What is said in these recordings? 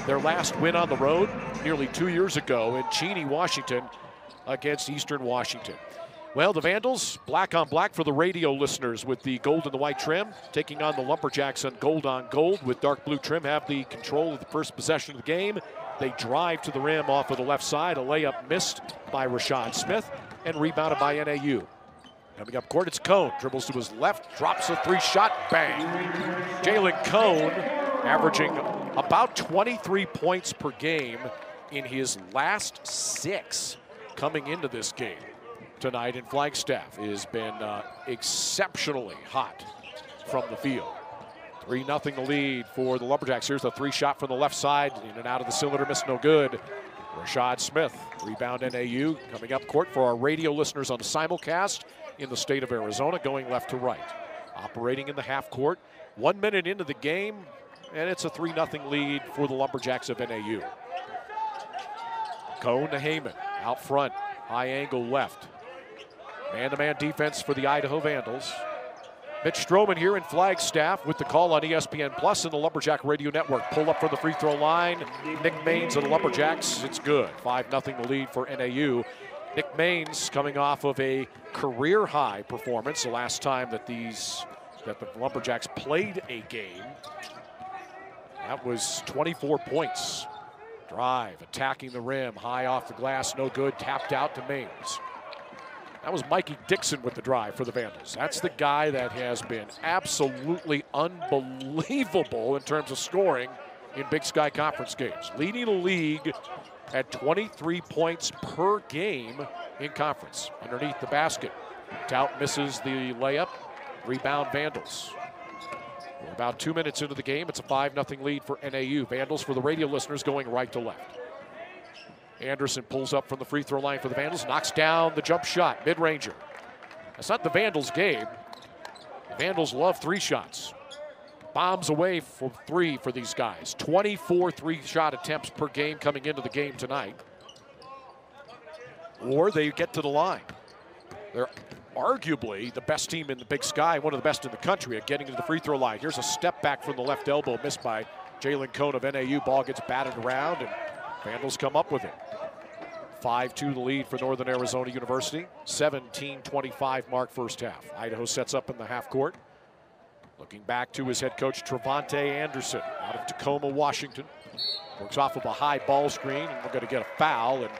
their last win on the road nearly 2 years ago in Cheney, Washington against Eastern Washington. Well, the Vandals, black on black for the radio listeners with the gold and the white trim, taking on the Lumberjacks on gold with dark blue trim, have the control of the first possession of the game. They drive to the rim off of the left side. A layup missed by Rashad Smith and rebounded by NAU. Coming up court, it's Cone. Dribbles to his left, drops a three-shot, bang. Jalen Cone averaging about 23 points per game in his last 6 coming into this game tonight in Flagstaff. It has been exceptionally hot from the field. 3-0 the lead for the Lumberjacks. Here's the three-shot from the left side. In and out of the cylinder, missed no good. Rashad Smith, rebound NAU. Coming up court for our radio listeners on the simulcast in the state of Arizona, going left to right. Operating in the half court. 1 minute into the game, and it's a 3-0 lead for the Lumberjacks of NAU. Cone to Heyman, out front, high angle left. Man-to-man defense for the Idaho Vandals. Mitch Stroman here in Flagstaff with the call on ESPN Plus and the Lumberjack Radio Network. Pull up from the free throw line. Nick Maines of the Lumberjacks. It's good. 5-0 the lead for NAU. Nick Maines coming off of a career-high performance the last time that the Lumberjacks played a game. That was 24 points. Drive, attacking the rim, high off the glass, no good, tapped out to Maines. That was Mikey Dixon with the drive for the Vandals. That's the guy that has been absolutely unbelievable in terms of scoring in Big Sky Conference games. Leading the league at 23 points per game in conference. Underneath the basket, Tout misses the layup. Rebound Vandals. We're about 2 minutes into the game. It's a 5-0 lead for NAU. Vandals, for the radio listeners, going right to left. Anderson pulls up from the free throw line for the Vandals, knocks down the jump shot, mid-ranger. That's not the Vandals' game. The Vandals love three shots. Bombs away for three for these guys. 24 three-shot attempts per game coming into the game tonight. Or they get to the line. They're arguably the best team in the Big Sky, one of the best in the country at getting to the free throw line. Here's a step back from the left elbow, missed by Jalen Cone of NAU. Ball gets batted around, and Vandals come up with it. 5-2 the lead for Northern Arizona University. 17-25 mark first half. Idaho sets up in the half court. Looking back to his head coach, Trevante Anderson, out of Tacoma, Washington. Works off of a high ball screen, and we're going to get a foul. And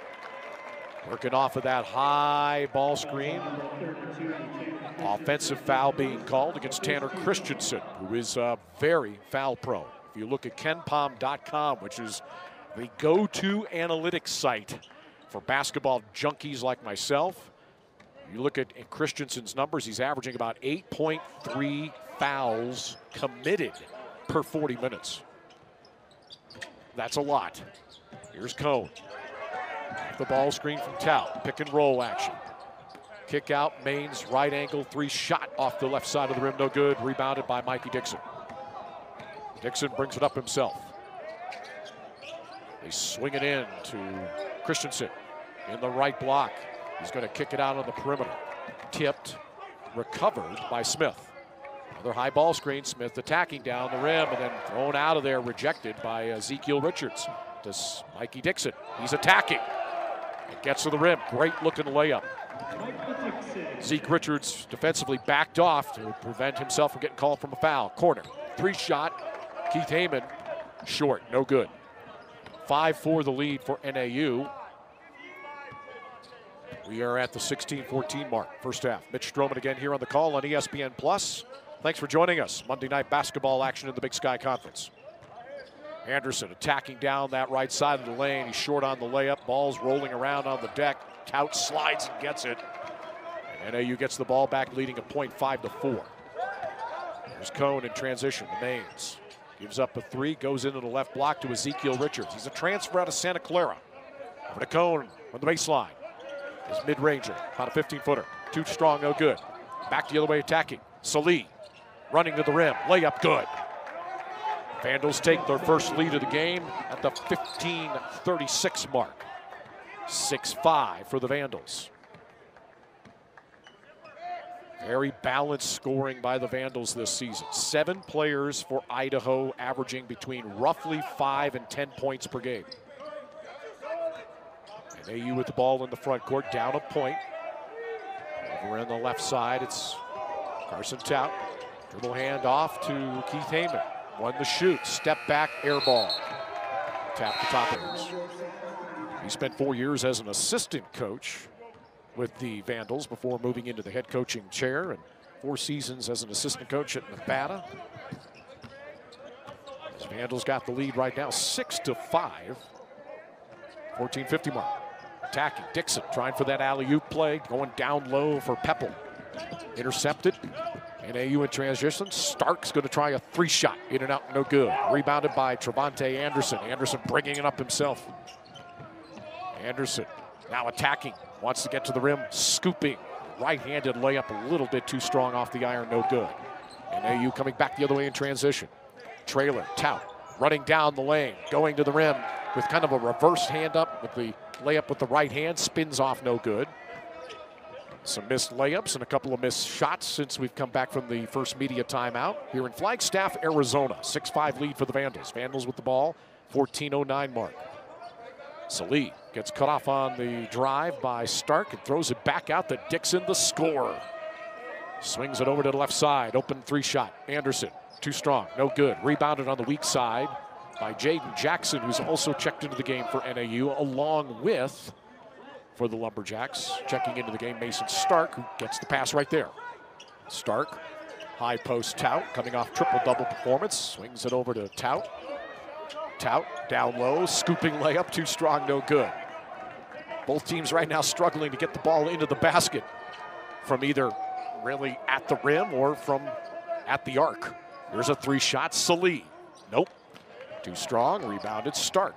working off of that high ball screen, offensive foul being called against Tanner Christensen, who is very foul prone. If you look at KenPom.com, which is the go-to analytics site for basketball junkies like myself, you look at Christensen's numbers, he's averaging about 8.3 fouls committed per 40 minutes. That's a lot. Here's Cone. The ball screen from Tout. Pick and roll action. Kick out, Maines, right angle, three-shot off the left side of the rim, no good. Rebounded by Mikey Dixon. Dixon brings it up himself. They swing it in to Christensen in the right block. He's going to kick it out on the perimeter. Tipped, recovered by Smith. Another high ball screen. Smith attacking down the rim and then thrown out of there, rejected by Ezekiel Richards. To Mikey Dixon. He's attacking. It gets to the rim. Great looking layup. Zeke Richards defensively backed off to prevent himself from getting called from a foul. Corner. Three-shot. Keith Heyman. Short. No good. 5-4 the lead for NAU. We are at the 16-14 mark, first half. Mitch Stroman again here on the call on ESPN Plus. Thanks for joining us. Monday night basketball action in the Big Sky Conference. Anderson attacking down that right side of the lane. He's short on the layup. Ball's rolling around on the deck. Tout slides and gets it. And NAU gets the ball back, leading at point 5-4. There's Cone in transition. The Maines gives up a three, goes into the left block to Ezekiel Richards. He's a transfer out of Santa Clara. Over to Cone on the baseline. His mid-ranger, about a 15-footer. Too strong, no good. Back the other way attacking. Salih running to the rim. Layup good. Vandals take their first lead of the game at the 15:36 mark. 6-5 for the Vandals. Very balanced scoring by the Vandals this season. 7 players for Idaho, averaging between roughly 5 and 10 points per game. And AU with the ball in the front court, down a point. Over on the left side, it's Carson Tout. Dribble hand off to Keith Heyman. Won the shoot, step back, air ball. Tap the top airs. He spent 4 years as an assistant coach with the Vandals before moving into the head coaching chair, and 4 seasons as an assistant coach at Nevada. As Vandals got the lead right now, 6-5. 14:50 mark. Attacking, Dixon trying for that alley-oop play, going down low for Peppel. Intercepted, and AU in transition. Stark's going to try a 3-shot, in and out, no good. Rebounded by Trevante Anderson. Anderson bringing it up himself. Anderson now attacking, wants to get to the rim, scooping. Right-handed layup a little bit too strong off the iron, no good. And AU coming back the other way in transition. Trailer, Tout, running down the lane, going to the rim with kind of a reverse hand up with the layup with the right hand, spins off, no good. Some missed layups and a couple of missed shots since we've come back from the first media timeout here in Flagstaff, Arizona. 6-5 lead for the Vandals. Vandals with the ball, 14:09 mark. Salih gets cut off on the drive by Stark and throws it back out to Dixon, the scorer. Swings it over to the left side, open 3-shot. Anderson, too strong, no good. Rebounded on the weak side by Jaden Jackson, who's also checked into the game for NAU, along with, for the Lumberjacks, checking into the game, Mason Stark, who gets the pass right there. Stark, high post Tout, coming off triple-double performance, swings it over to Tout. Tout, down low, scooping layup, too strong, no good. Both teams right now struggling to get the ball into the basket from either really at the rim or from at the arc. Here's a 3-shot, Salih. Nope, too strong, rebounded Stark.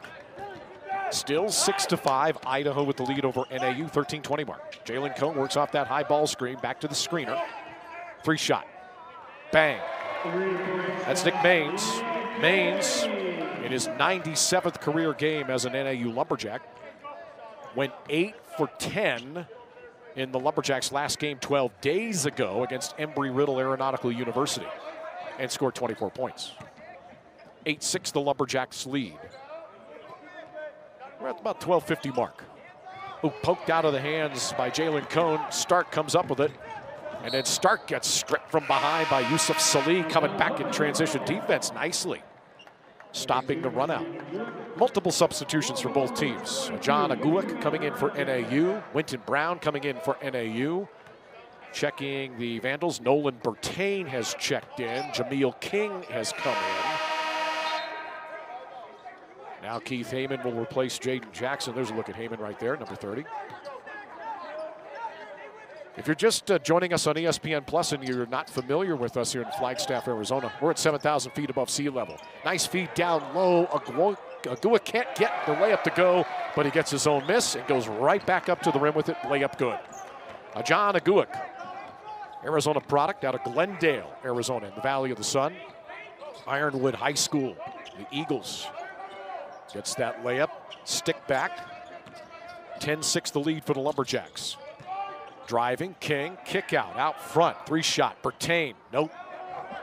Still 6-5, Idaho with the lead over NAU, 13:20 mark. Jalen Cone works off that high ball screen, back to the screener. 3-shot, bang. That's Nick Maines. Maines, in his 97th career game as an NAU Lumberjack, went 8 for 10 in the Lumberjacks' last game 12 days ago against Embry-Riddle Aeronautical University and scored 24 points. 8-6 the Lumberjacks lead. We're at about 12:50 mark. Ooh, poked out of the hands by Jalen Cone. Stark comes up with it. And then Stark gets stripped from behind by Yusuf Salih, coming back in transition defense nicely. Stopping the run out. Multiple substitutions for both teams. John Aguic coming in for NAU. Winton Brown coming in for NAU. Checking the Vandals, Nolan Bertain has checked in. Jameel King has come in. Now Keith Heyman will replace Jaden Jackson. There's a look at Heyman right there, number 30. If you're just joining us on ESPN Plus and you're not familiar with us here in Flagstaff, Arizona, we're at 7,000 feet above sea level. Nice feed down low. Aguic can't get the layup to go, but he gets his own miss and goes right back up to the rim with it. Layup good. John Aguic, Arizona product out of Glendale, Arizona, in the Valley of the Sun. Ironwood High School, the Eagles. Gets that layup, stick back. 10-6 the lead for the Lumberjacks. Driving, King, kick out front, 3-shot, Bertain, nope.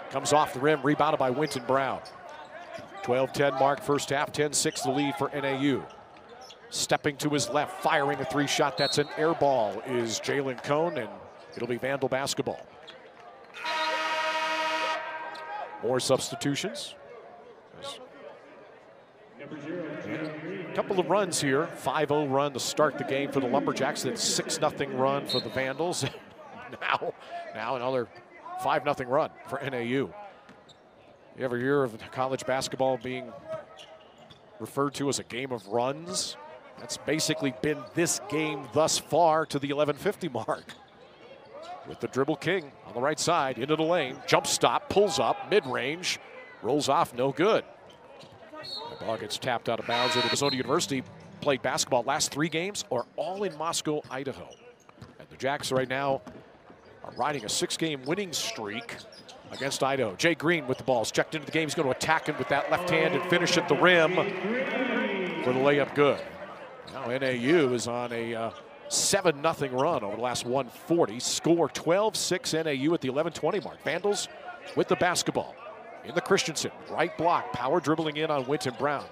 Comes off the rim, rebounded by Winton Brown. 12-10 mark, first half, 10-6 the lead for NAU. Stepping to his left, firing a 3-shot, that's an air ball, is Jalen Cone, and it'll be Vandal basketball. More substitutions. A couple of runs here. 5-0 run to start the game for the Lumberjacks. Then 6-0 run for the Vandals. now another 5-0 run for NAU. You ever hear of college basketball being referred to as a game of runs? That's basically been this game thus far to the 11:50 mark. With the dribble king on the right side, into the lane, jump stop, pulls up, mid-range, rolls off, no good. The ball gets tapped out of bounds. Arizona University played basketball last 3 games are all in Moscow, Idaho. And the Jacks right now are riding a 6-game winning streak against Idaho. Jay Green with the ball is checked into the game. He's going to attack him with that left hand and finish at the rim for the layup good. Now NAU is on a 7-0 run over the last 140. Score 12-6 NAU at the 11:20 mark. Vandals with the basketball in the Christensen. Right block, power dribbling in on Winton Brown.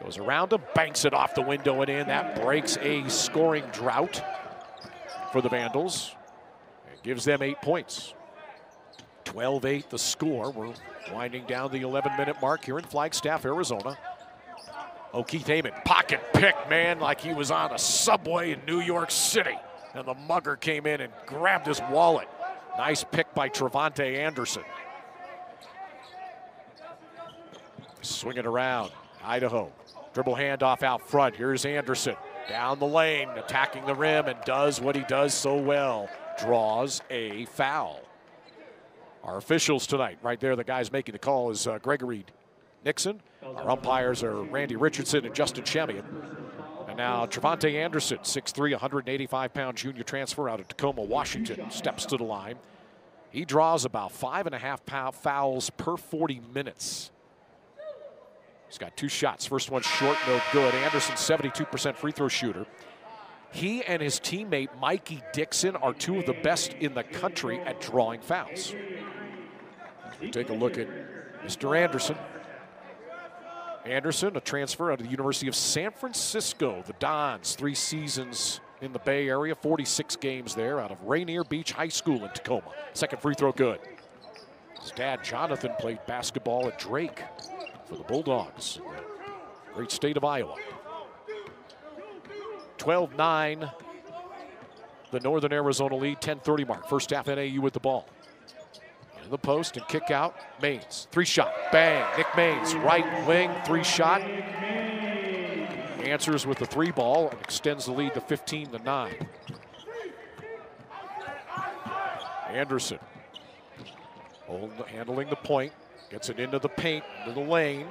Goes around him, banks it off the window and in. That breaks a scoring drought for the Vandals. It gives them 8 points. 12-8 the score. We're winding down the 11-minute mark here in Flagstaff, Arizona. Keith Amon, pocket pick, man, like he was on a subway in New York City. And the mugger came in and grabbed his wallet. Nice pick by Trevante Anderson. Swing it around, Idaho. Dribble handoff out front. Here's Anderson down the lane, attacking the rim, and does what he does so well. Draws a foul. Our officials tonight, right there, the guys making the call is Gregory Nixon. Our umpires are Randy Richardson and Justin Shemian. And now Trevante Anderson, 6'3", 185-pound junior transfer out of Tacoma, Washington, steps to the line. He draws about 5.5 fouls per 40 minutes. He's got 2 shots. First one short, no good. Anderson, 72% free throw shooter. He and his teammate Mikey Dixon are 2 of the best in the country at drawing fouls. We take a look at Mr. Anderson. Anderson, a transfer out of the University of San Francisco. The Dons, 3 seasons in the Bay Area, 46 games there out of Rainier Beach High School in Tacoma. Second free throw good. His dad, Jonathan, played basketball at Drake for the Bulldogs in the great state of Iowa. 12-9, the Northern Arizona lead, 10:30 mark. First half, NAU with the ball. In the post and kick out, Maines. 3-shot, bang. Nick Maines, right wing, 3-shot. Answers with the 3 ball and extends the lead to 15-9. Anderson handling the point, gets it into the paint, into the lane.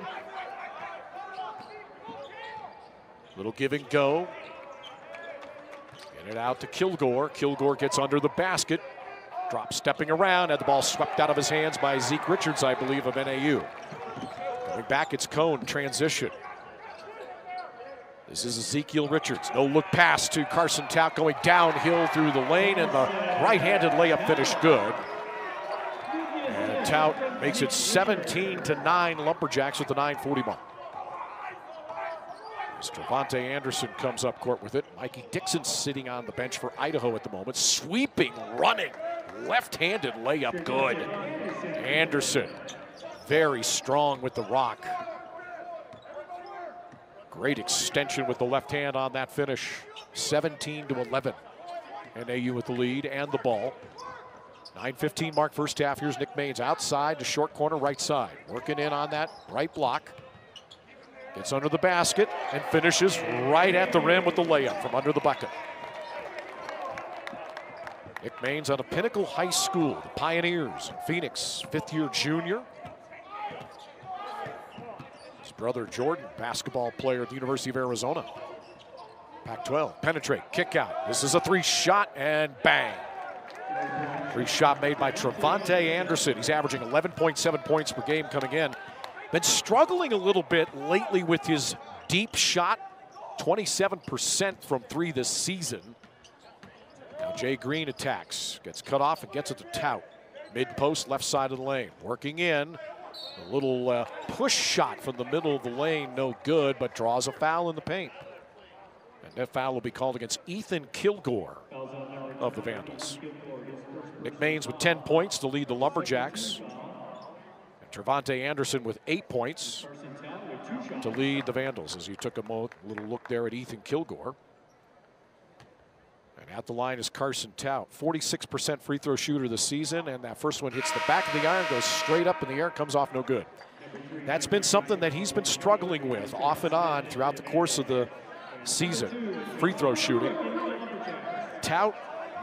Little give and go. Get it out to Kilgore. Kilgore gets under the basket. Drop stepping around, had the ball swept out of his hands by Zeke Richards, I believe, of NAU. Coming back, it's Cone, transition. This is Ezekiel Richards. No look pass to Carson Tout going downhill through the lane, and the right-handed layup finish good. And Tout makes it 17-9 Lumberjacks with the 9:40 mark. Trevante Anderson comes up court with it. Mikey Dixon sitting on the bench for Idaho at the moment. Sweeping, running, left-handed layup good. Anderson, very strong with the rock. Great extension with the left hand on that finish. 17-11. NAU with the lead and the ball. 9:15 mark first half. Here's Nick Maines outside to short corner right side. Working in on that right block. Gets under the basket and finishes right at the rim with the layup from under the bucket. Nick Maines out of Pinnacle High School, the Pioneers in Phoenix, 5th-year junior. His brother Jordan, basketball player at the University of Arizona. Pac-12, penetrate, kick out. This is a 3-shot and bang. 3-shot made by Trevante Anderson. He's averaging 11.7 points per game coming in. Been struggling a little bit lately with his deep shot, 27% from 3 this season. Now Jay Green attacks, gets cut off and gets it to Tout. Mid-post, left side of the lane, working in. A little push shot from the middle of the lane, no good, but draws a foul in the paint. And that foul will be called against Ethan Kilgore of the Vandals. Nick Maines with 10 points to lead the Lumberjacks. Trevante Anderson with 8 points to lead the Vandals as he took a little look there at Ethan Kilgore. And at the line is Carson Tout, 46% free throw shooter this season, and that first one hits the back of the iron, goes straight up in the air, comes off no good. That's been something that he's been struggling with off and on throughout the course of the season, free throw shooting. Tout,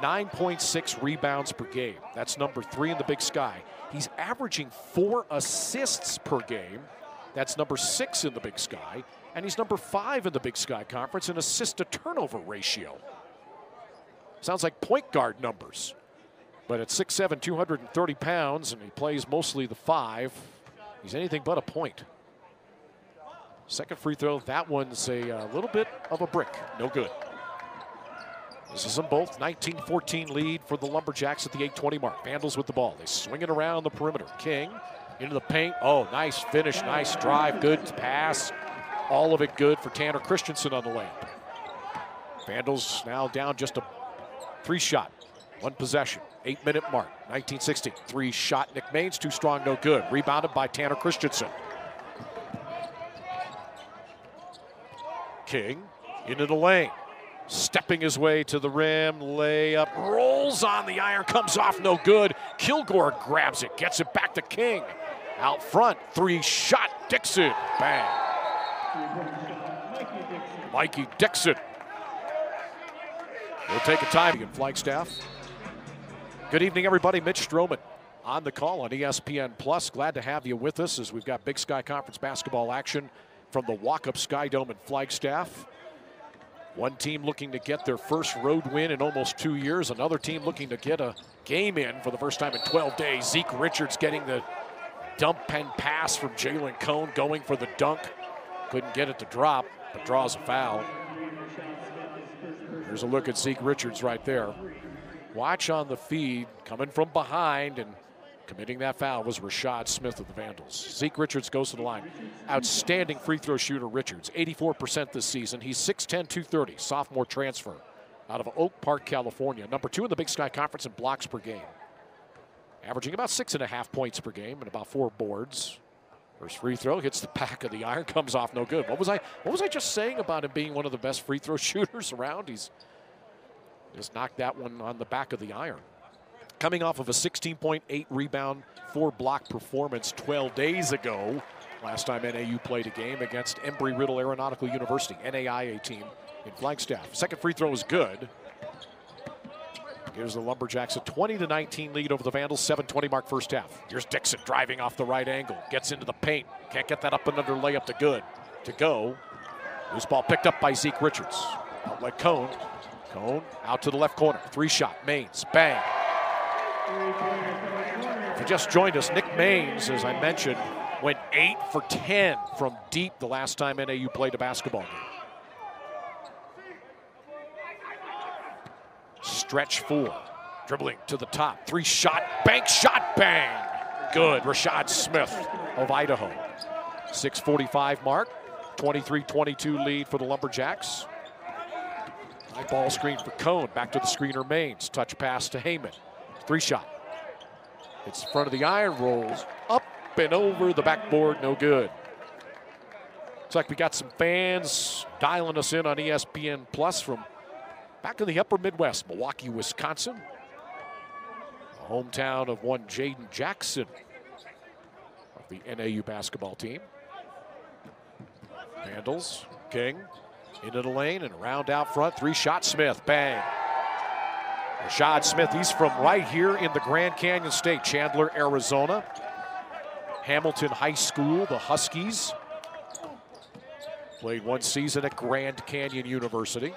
9.6 rebounds per game. That's number 3 in the Big Sky. He's averaging 4 assists per game. That's number 6 in the Big Sky. And he's number 5 in the Big Sky Conference in assist-to-turnover ratio. Sounds like point guard numbers. But at 6'7", 230 pounds, and he plays mostly the 5, he's anything but a point. Second free throw, that one's a little bit of a brick. No good. This is them both. 19-14 lead for the Lumberjacks at the 8:20 mark. Vandals with the ball. They swing it around the perimeter. King into the paint. Oh, nice finish, nice drive, good pass. All of it good for Tanner Christensen on the layup. Vandals now down just a 3-shot. 1 possession. 8-minute mark. 19-16. 3-shot. Nick Maines too strong, no good. Rebounded by Tanner Christensen. King into the lane. Stepping his way to the rim, layup, rolls on the iron, comes off, no good. Kilgore grabs it, gets it back to King. Out front, 3-shot, Dixon, bang. Mikey Dixon. We'll take a time in Flagstaff. Good evening, everybody. Mitch Stroman on the call on ESPN+. Glad to have you with us as we've got Big Sky Conference basketball action from the Walk-Up Sky Dome in Flagstaff. One team looking to get their first road win in almost 2 years. Another team looking to get a game in for the first time in 12 days. Zeke Richards getting the dump and pass from Jalen Cone, going for the dunk. Couldn't get it to drop, but draws a foul. Here's a look at Zeke Richards right there. Watch on the feed, coming from behind and committing that foul was Rashad Smith of the Vandals. Zeke Richards goes to the line. Outstanding free throw shooter Richards, 84% this season. He's 6'10", 230, sophomore transfer out of Oak Park, California. Number 2 in the Big Sky Conference in blocks per game. Averaging about 6.5 points per game and about 4 boards. First free throw hits the back of the iron, comes off no good. What was I just saying about him being one of the best free throw shooters around? He's just knocked that one on the back of the iron. Coming off of a 16.8 rebound, 4 block performance 12 days ago. Last time NAU played a game against Embry-Riddle Aeronautical University, NAIA team in Flagstaff. Second free throw is good. Gives the Lumberjacks a 20-19 lead over the Vandals, 7:20 mark first half. Here's Dixon driving off the right angle, gets into the paint. Can't get that up and under layup to good. To go. Loose ball picked up by Zeke Richards. Outlet Cone. Cone out to the left corner. 3-shot, Maines, bang. If you just joined us, Nick Maines, as I mentioned, went 8 for 10 from deep the last time NAU played a basketball game. Stretch 4, dribbling to the top, 3-shot, bank shot, bang. Good, Rashad Smith of Idaho. 6:45 mark, 23-22 lead for the Lumberjacks. High ball screen for Cone, back to the screener Maines. Touch pass to Heyman. 3-shot. It's in front of the iron, rolls up and over the backboard, no good. Looks like we got some fans dialing us in on ESPN Plus from back in the upper Midwest, Milwaukee, Wisconsin. The hometown of one Jaden Jackson of the NAU basketball team. Vandals, King, into the lane and around out front, 3-shot Smith, bang. Rashad Smith, he's from right here in the Grand Canyon State, Chandler, Arizona. Hamilton High School, the Huskies. Played 1 season at Grand Canyon University.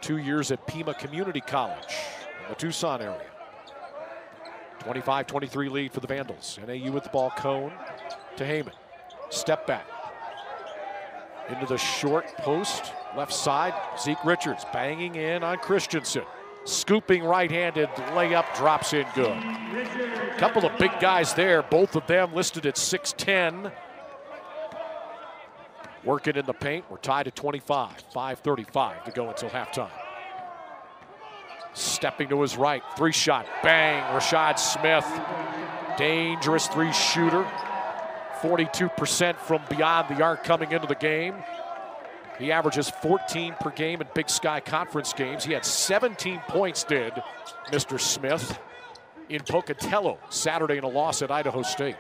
2 years at Pima Community College in the Tucson area. 25-23 lead for the Vandals. NAU with the ball, Cone to Heyman. Step back. Into the short post, left side, Zeke Richards banging in on Christensen. Scooping right-handed layup, drops in good. A couple of big guys there, both of them listed at 6'10". Working in the paint, we're tied at 25, 5:35 to go until halftime. Stepping to his right, 3-shot, bang, Rashad Smith. Dangerous 3-shooter. 42% from beyond the arc coming into the game. He averages 14 per game in Big Sky Conference games. He had 17 points, did Mr. Smith, in Pocatello Saturday in a loss at Idaho State.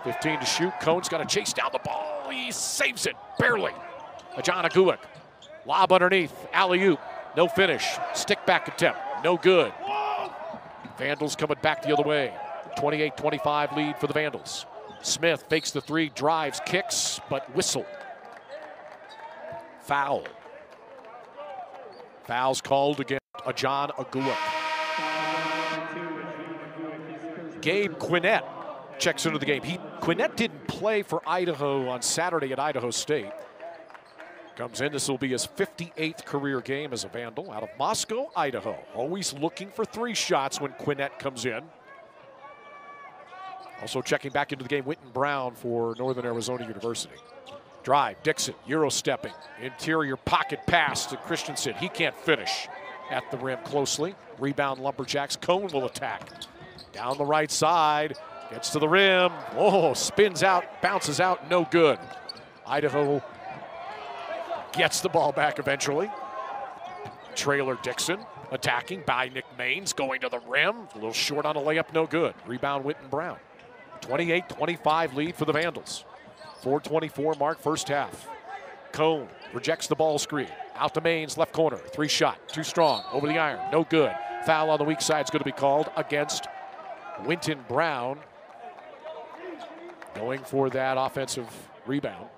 15 to shoot. Cone's got to chase down the ball. He saves it, barely. John Aguic. Lob underneath, alley-oop. No finish. Stick back attempt, no good. Vandals coming back the other way. 28-25 lead for the Vandals. Smith fakes the 3, drives, kicks, but whistle. Foul. Foul's called against John Aguic. Gabe Quinnett checks into the game. Quinnett didn't play for Idaho on Saturday at Idaho State. Comes in, this will be his 58th career game as a Vandal out of Moscow, Idaho. Always looking for 3 shots when Quinnett comes in. Also checking back into the game, Winton Brown for Northern Arizona University. Drive, Dixon, Euro stepping, interior pocket pass to Christensen. He can't finish at the rim closely. Rebound Lumberjacks, Cone will attack. Down the right side, gets to the rim. Whoa, spins out, bounces out, no good. Idaho gets the ball back eventually. Trailer Dixon attacking by Nick Maines, going to the rim. A little short on a layup, no good. Rebound Winton Brown. 28-25 lead for the Vandals. 4:24 mark first half. Cone rejects the ball screen. Out to Maines, left corner. 3 shot, too strong. Over the iron, no good. Foul on the weak side is going to be called against Winton Brown. Going for that offensive rebound.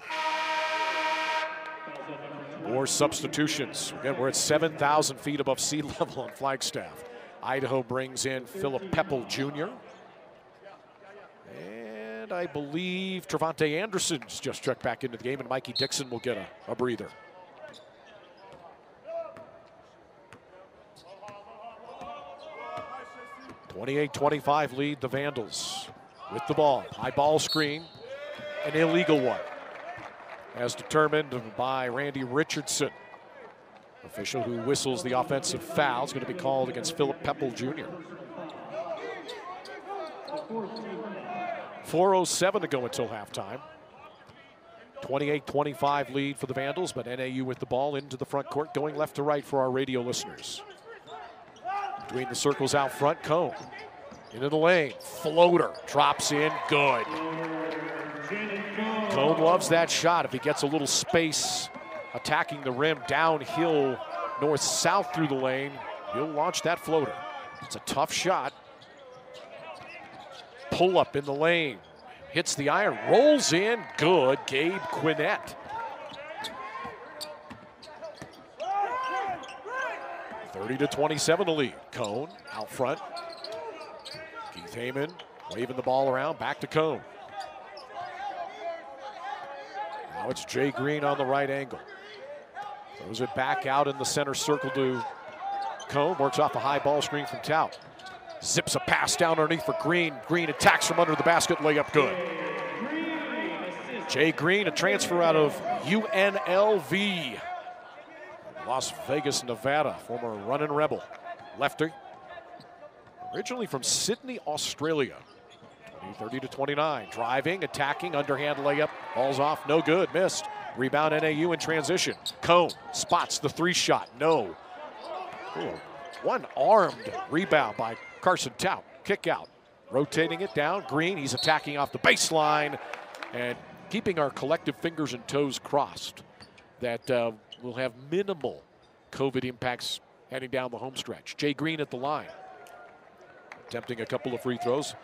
More substitutions. Again, we're at 7,000 feet above sea level on Flagstaff. Idaho brings in Philip Peppel Jr. And I believe Trevante Anderson's just checked back into the game, and Mikey Dixon will get a breather. (28-25) lead the Vandals with the ball. High ball screen, an illegal one, as determined by Randy Richardson. Official who whistles the offensive foul is going to be called against Philip Peppel Jr. 4:07 to go until halftime. 28-25 lead for the Vandals, but NAU with the ball into the front court, going left to right for our radio listeners. Between the circles out front, Cone into the lane. Floater drops in, good. Cone loves that shot. If he gets a little space attacking the rim downhill, north-south through the lane, he'll launch that floater. It's a tough shot. Pull up in the lane, hits the iron, rolls in, good. Gabe Quinnett. 30-27 to lead. Cone out front. Keith Heyman waving the ball around, back to Cone. Now it's Jay Green on the right angle. Throws it back out in the center circle to Cone, works off a high ball screen from Tout. Zips a pass down underneath for Green. Green attacks from under the basket, layup good. Jay Green, a transfer out of UNLV. Las Vegas, Nevada, former running Rebel. Lefty, originally from Sydney, Australia. 30-29, driving, attacking, underhand layup, falls off, no good, missed. Rebound NAU in transition. Cone spots the 3 shot, no. Ooh, one armed rebound by Carson Tout, kick out. Rotating it down, Green, he's attacking off the baseline and keeping our collective fingers and toes crossed that we'll have minimal COVID impacts heading down the home stretch. Jay Green at the line, attempting a couple of free throws.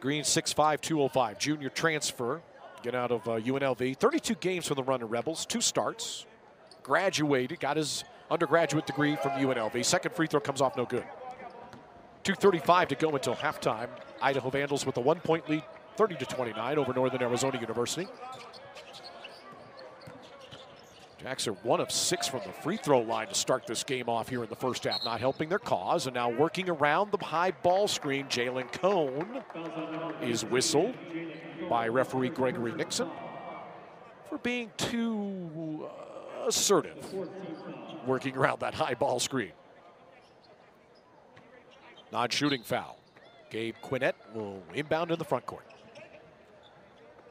Green 6'5", 205, junior transfer, get out of UNLV. 32 games for the Running Rebels, 2 starts. Graduated, got his undergraduate degree from UNLV. Second free throw comes off, no good. 2:35 to go until halftime. Idaho Vandals with a 1-point lead, 30-29 over Northern Arizona University. Jacks are 1 of 6 from the free throw line to start this game off here in the first half, not helping their cause. And now working around the high ball screen, Jalen Cone is whistled by referee Gregory Nixon for being too assertive, working around that high ball screen. Non-shooting foul. Gabe Quinnett will inbound in the front court.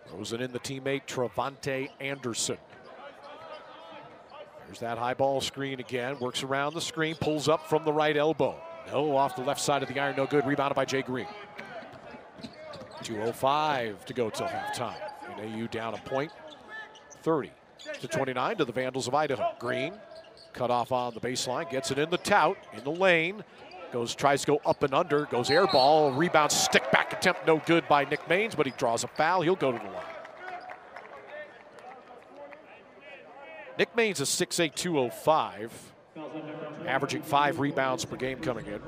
Throws it in the teammate Trevante Anderson. There's that high ball screen again. Works around the screen, pulls up from the right elbow. No, off the left side of the iron, no good. Rebounded by Jay Green. 2:05 to go till halftime. NAU down a point. 30-29 to the Vandals of Idaho. Green cut off on the baseline, gets it in the Tout, in the lane. Tries to go up and under, goes air ball, rebound, stick back attempt, no good by Nick Maines, but he draws a foul, he'll go to the line. Nick Maines is 6'8", 205, averaging 5 rebounds per game coming in.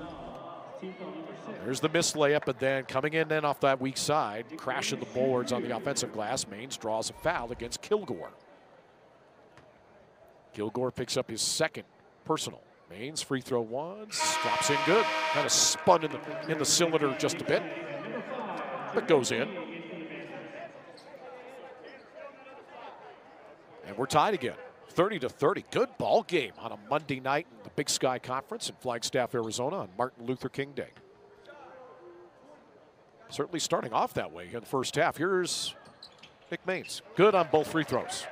There's the missed layup, but then coming in then off that weak side, crashing the boards on the offensive glass, Maines draws a foul against Kilgore. Kilgore picks up his second personal. Maines free throw once, drops in good. Kind of spun in the cylinder just a bit, but goes in. And we're tied again, 30-30. Good ball game on a Monday night in the Big Sky Conference in Flagstaff, Arizona on Martin Luther King Day. Certainly starting off that way in the first half. Here's Nick Maines, good on both free throws.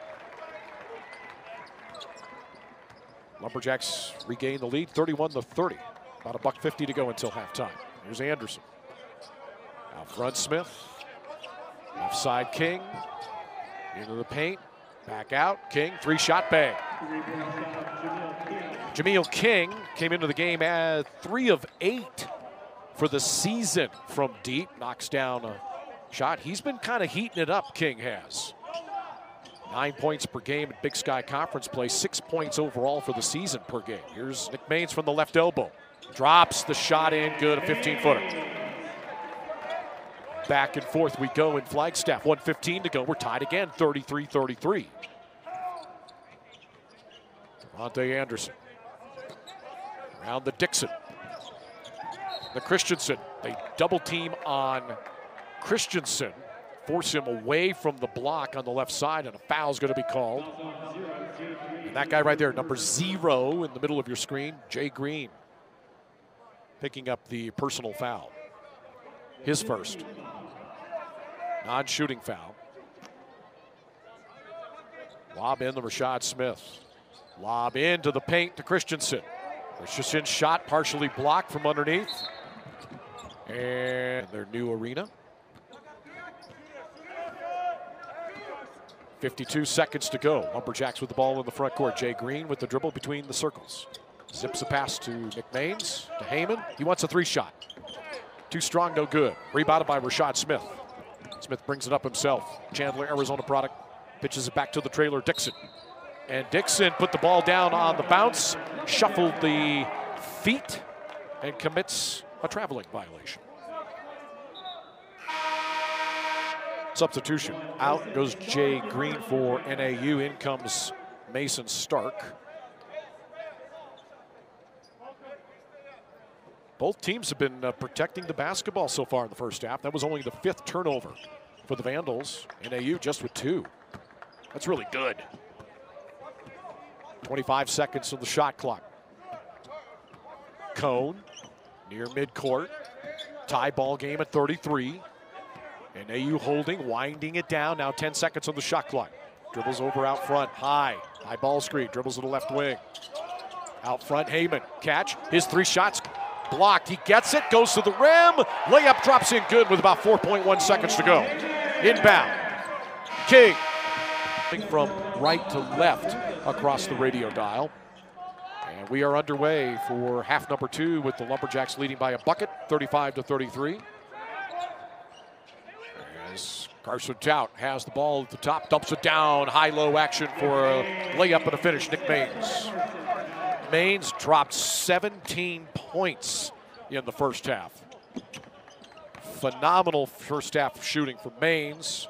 Lumberjacks regain the lead, 31-30. About a $1.50 to go until halftime. Here's Anderson. Out front, Smith. Left side, King. Into the paint. Back out, King, three-shot bang. Jameel King came into the game at 3 of 8 for the season from deep. Knocks down a shot. He's been kind of heating it up, King has. 9 points per game at Big Sky Conference play, 6 points overall for the season per game. Here's Nick Maines from the left elbow. Drops the shot in, good, a 15-footer. Back and forth we go in Flagstaff, 1:15 to go. We're tied again, 33-33. Devontae Anderson. Around the Dixon. The Christensen, they double team on Christensen. Force him away from the block on the left side, and a foul's going to be called. And that guy right there, number 0 in the middle of your screen, Jay Green, picking up the personal foul. His first. Non-shooting foul. Lob in to Rashad Smith. Lob into the paint to Christensen. Christensen shot partially blocked from underneath. And their new arena. 52 seconds to go. Lumberjacks with the ball in the front court. Jay Green with the dribble between the circles. Zips a pass to Nick Maines, to Heyman. He wants a 3-shot. Too strong, no good. Rebounded by Rashad Smith. Smith brings it up himself. Chandler, Arizona product. Pitches it back to the trailer, Dixon. And Dixon put the ball down on the bounce, shuffled the feet, and commits a traveling violation. Substitution. Out goes Jay Green for NAU. In comes Mason Stark. Both teams have been protecting the basketball so far in the first half. That was only the 5th turnover for the Vandals. NAU just with 2. That's really good. 25 seconds on the shot clock. Cone near midcourt. Tie ball game at 33. NAU holding, winding it down. Now 10 seconds on the shot clock. Dribbles over out front, high ball screen, dribbles to the left wing. Out front, Heyman, catch, his 3 shots blocked. He gets it, goes to the rim, layup drops in good with about 4.1 seconds to go. Inbound, King. From right to left across the radio dial. And we are underway for half number 2 with the Lumberjacks leading by a bucket, 35-33. As Carson Tout has the ball at the top, dumps it down, high-low action for a layup and a finish, Nick Maines. Maines dropped 17 points in the first half. Phenomenal first half shooting for Maines.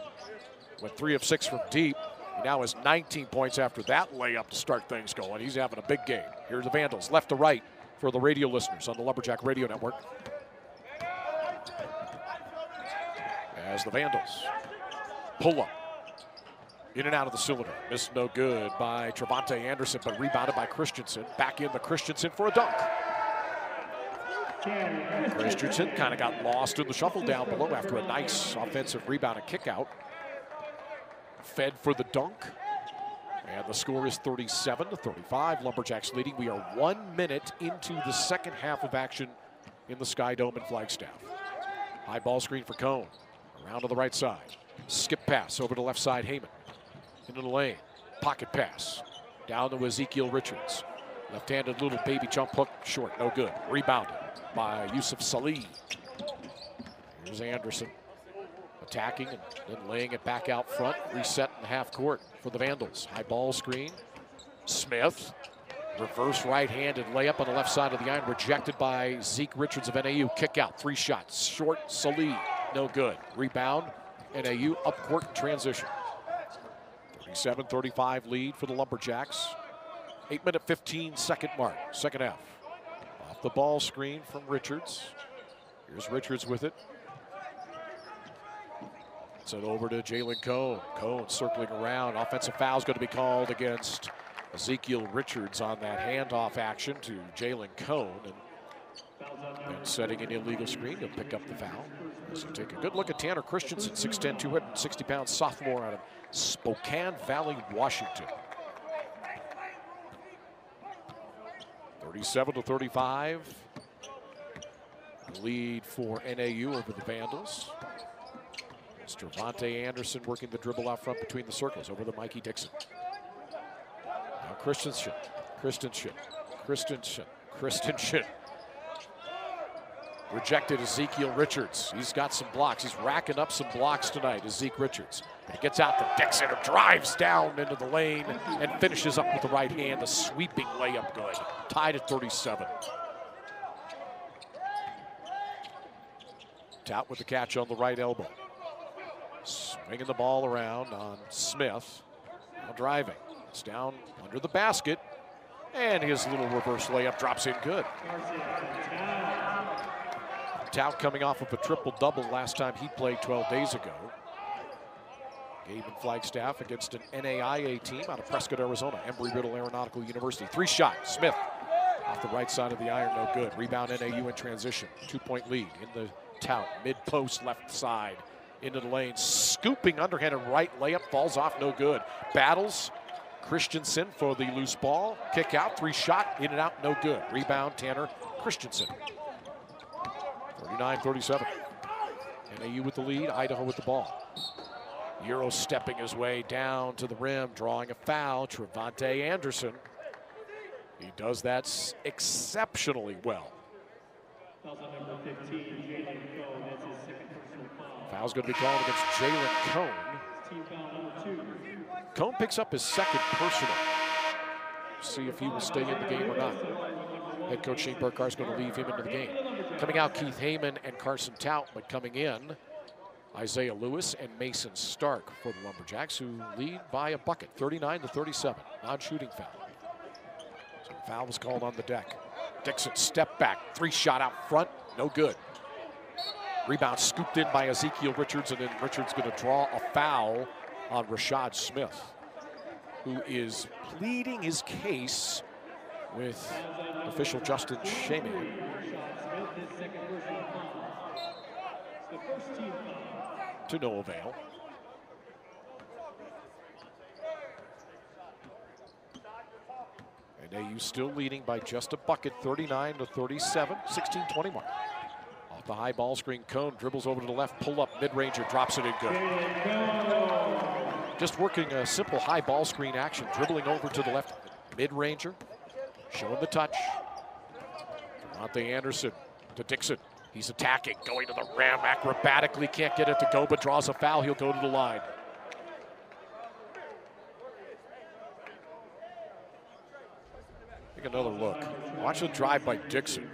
Went 3 of 6 from deep. He now has 19 points after that layup to start things going. He's having a big game. Here's the Vandals, left to right for the radio listeners on the Lumberjack Radio Network. As the Vandals pull up. In and out of the cylinder. Missed no good by Trevante Anderson, but rebounded by Christensen. Back in the Christensen for a dunk. Christensen kind of got lost in the shuffle down below after a nice offensive rebound and kick out. Fed for the dunk. And the score is 37-35. Lumberjacks leading. We are 1 minute into the second half of action in the Sky Dome in Flagstaff. High ball screen for Cone. Around to the right side. Skip pass over to left side, Heyman. Into the lane. Pocket pass. Down to Ezekiel Richards. Left-handed little baby jump hook. Short, no good. Rebounded by Yusuf Salih. Here's Anderson. Attacking and then laying it back out front. Reset in the half court for the Vandals. High ball screen. Smith. Reverse right-handed layup on the left side of the iron. Rejected by Zeke Richards of NAU. Kick out. 3 shots. Short. Salih. No good. Rebound. NAU up court in transition. 37-35 lead for the Lumberjacks. 8-minute, 15-second mark, second half. Off the ball screen from Richards. Here's Richards with it. Sent over to Jalen Cone. Cone circling around. Offensive foul is going to be called against Ezekiel Richards on that handoff action to Jalen Cone. And setting an illegal screen, he'll pick up the foul. So take a good look at Tanner Christensen, 6'10", 260-pound sophomore out of Spokane Valley, Washington. 37-35. Lead for NAU over the Vandals. It's Trevante Anderson working the dribble out front between the circles over the Mikey Dixon. Now Christensen. Rejected Ezekiel Richards. He's got some blocks. He's racking up some blocks tonight, Ezekiel Richards. He gets out to Dixon, who drives down into the lane and finishes up with the right hand. The sweeping layup good. Tied at 37. Tout with the catch on the right elbow. Swinging the ball around on Smith. Now driving. It's down under the basket. And his little reverse layup drops in good. Tout coming off of a triple-double last time he played 12 days ago. Gabe and Flagstaff against an NAIA team out of Prescott, Arizona. Embry-Riddle Aeronautical University. 3-shot. Smith off the right side of the iron, no good. Rebound NAU in transition. 2-point lead in the Tout. Mid-post left side into the lane. Scooping underhanded right layup. Falls off, no good. Battles Christensen for the loose ball. Kick out, 3-shot, in and out, no good. Rebound Tanner Christensen. 39-37. NAU with the lead, Idaho with the ball. Euro stepping his way down to the rim, drawing a foul. Trevante Anderson. He does that exceptionally well. Foul's going to be called against Jalen Cone. Cone picks up his second personal. See if he will stay in the game or not. Head coach Shane Burkhardt is going to leave him into the game. Coming out, Keith Heyman and Carson Tout, but coming in, Isaiah Lewis and Mason Stark for the Lumberjacks, who lead by a bucket, 39-37. Non-shooting foul. So the foul was called on the deck. Dixon step back, 3-shot out front, no good. Rebound scooped in by Ezekiel Richards, and then Richards going to draw a foul on Rashad Smith, who is pleading his case with official Justin Shaman. To no avail. And AU still leading by just a bucket, 39-37, 16-20 mark. Off the high ball screen, Cone dribbles over to the left, pull up, mid-ranger, drops it in good. Just working a simple high ball screen action, dribbling over to the left, mid-ranger, showing the touch. Trevante Anderson to Dixon. He's attacking, going to the rim, acrobatically can't get it to go, but draws a foul. He'll go to the line. Take another look. Watch the drive by Dixon.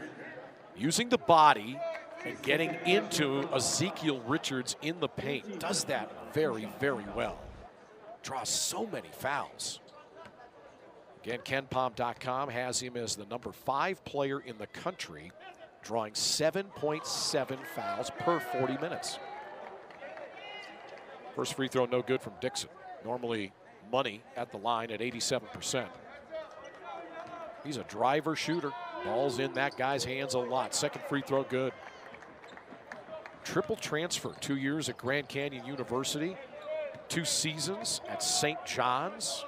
Using the body and getting into Ezekiel Richards in the paint. Does that very, very well. Draws so many fouls. Again, KenPom.com has him as the number 5 player in the country, drawing 7.7 fouls per 40 minutes. First free throw, no good from Dixon. Normally money at the line at 87%. He's a driver shooter. Ball's in that guy's hands a lot. Second free throw, good. Triple transfer, 2 years at Grand Canyon University, 2 seasons at St. John's.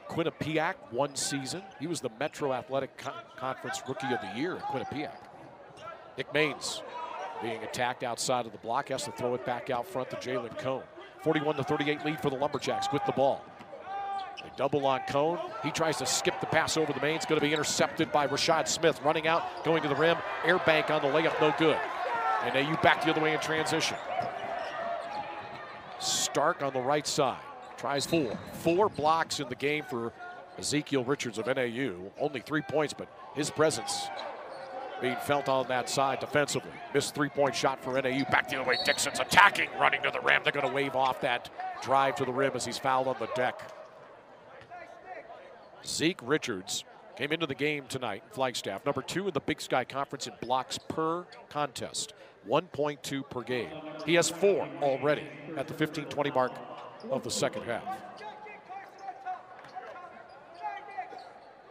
Quinnipiac, 1 season. He was the Metro Athletic Conference Rookie of the Year at Quinnipiac. Nick Maines being attacked outside of the block, has to throw it back out front to Jalen Cone. 41-38 lead for the Lumberjacks with the ball. They double on Cone. He tries to skip the pass over the main. It's going to be intercepted by Rashad Smith, running out, going to the rim. Air bank on the layup, no good. And AU back the other way in transition. Stark on the right side. Tries 4 blocks in the game for Ezekiel Richards of NAU. Only 3 points, but his presence being felt on that side defensively. Missed 3-point shot for NAU. Back the other way. Dixon's attacking, running to the rim. They're going to wave off that drive to the rim as he's fouled on the deck. Zeke Richards Came into the game tonight, Flagstaff. Number 2 in the Big Sky Conference in blocks per contest, 1.2 per game. He has 4 already at the 15-20 mark of the second half.